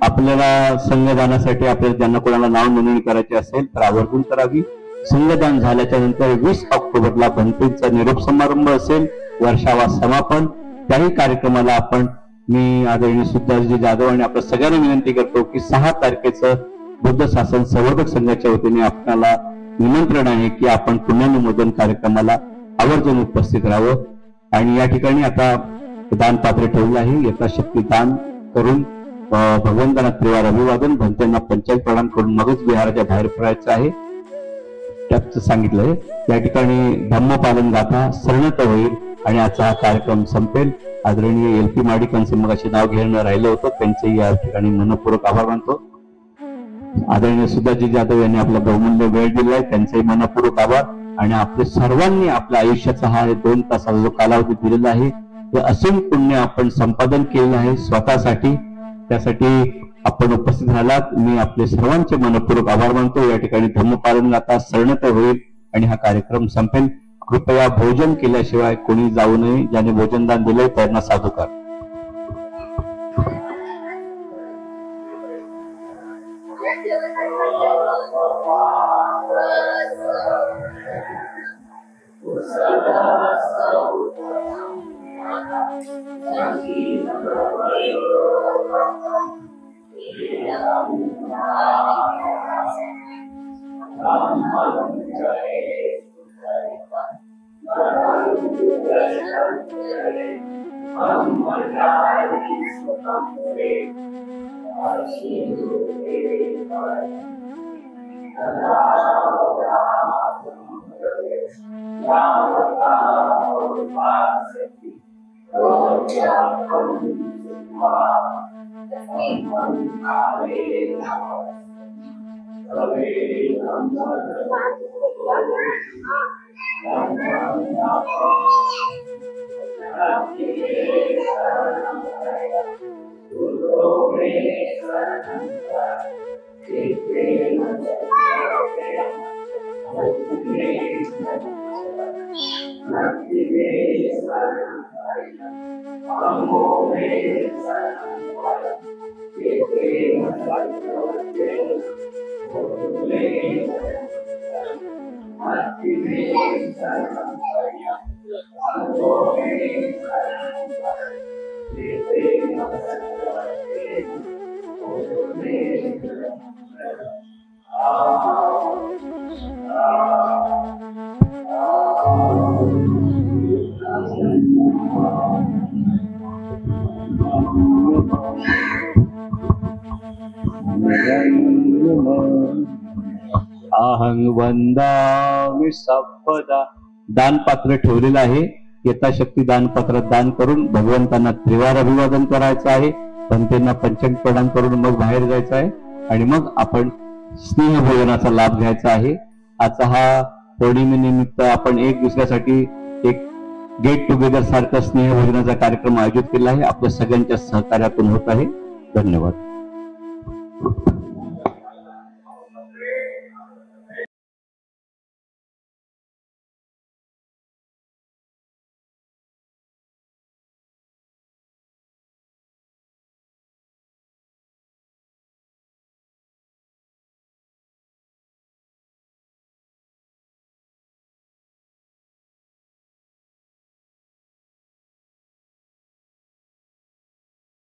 आपल्याला संघदानासाठी आपल्याला ज्यांना कोणाला नाव नोंदणी करायची असेल तर आवर्जून करावी. संघदान झाल्याच्या नंतर 20 ऑक्टोबरला भंतेचा निरोप समारंभ असेल, वर्षावा समापन. त्याही कार्यक्रमाला आपण, मी आदरणीय सुद्धाजी जाधव आणि आपल्या सगळ्यांना विनंती करतो की 6 तारखेचं बुद्ध शासन संवर्धक संघाच्या वतीने आपल्याला निमंत्रण आहे की आपण पुण्यानुमोदन कार्यक्रमाला आवर्जून उपस्थित राहावं. आणि या ठिकाणी आता दान पात्र ठेवलं आहे. यथाशक्ती दान करून भगवंतांना त्रिवार अभिवादन, भंतेंना पंचायत प्रदान करून मगच विहाराच्या बाहेर पडायचं आहे, त्याच सांगितलंय. या ठिकाणी धम्मपालन गाथा सरणत होईल आणि आजचा हा कार्यक्रम संपेल. आदरणीय LP माडिकांचे मगाशी नाव घेणं राहिलं होतं, त्यांचेही या ठिकाणी मनपूर्वक आभार मानतो. आदरणीय सुधाजी जाधव यांनी आपला बहुमूल्य वेळ दिलाय, त्यांचाही मनपूर्वक आभार. आणि आपल्या सर्वांनी आपल्या आयुष्याचा हा 2 तासाचा जो कालावधी दिलेला आहे, ते असीम पुण्य आपण संपादन केलेलं आहे स्वतःसाठी. त्यासाठी आपण उपस्थित राहिलात, मी आपले सर्वांचे मनपूर्वक आभार मानतो. या ठिकाणी धम्मपालन गाथा सरणत होईल आणि हा कार्यक्रम संपेल. कृपया भोजन केल्याशिवाय कोणी जाऊ नये. ज्याने भोजनदान दिले त्यांना साधुकार. अहं वंदामि सर्वदा. दानपात्र ठेवलेलं आहे. यथाशक्ती दानपात्रात दान करून भगवंतांना त्रिवार अभिवादन करायचं आहे. पंथेंना पंचांग प्रदान करून मग बाहेर जायचं आहे आणि मग आपण स्नेहभोजनाचा लाभ घ्यायचा आहे. आजचा हा पौर्णिमेनिमित्त आपण एक दुसऱ्यासाठी एक गेट टुगेदर सारखा स्नेहभोजनाचा कार्यक्रम आयोजित केला आहे. आपल्या सगळ्यांच्या सहकार्यातून होत आहे. धन्यवाद.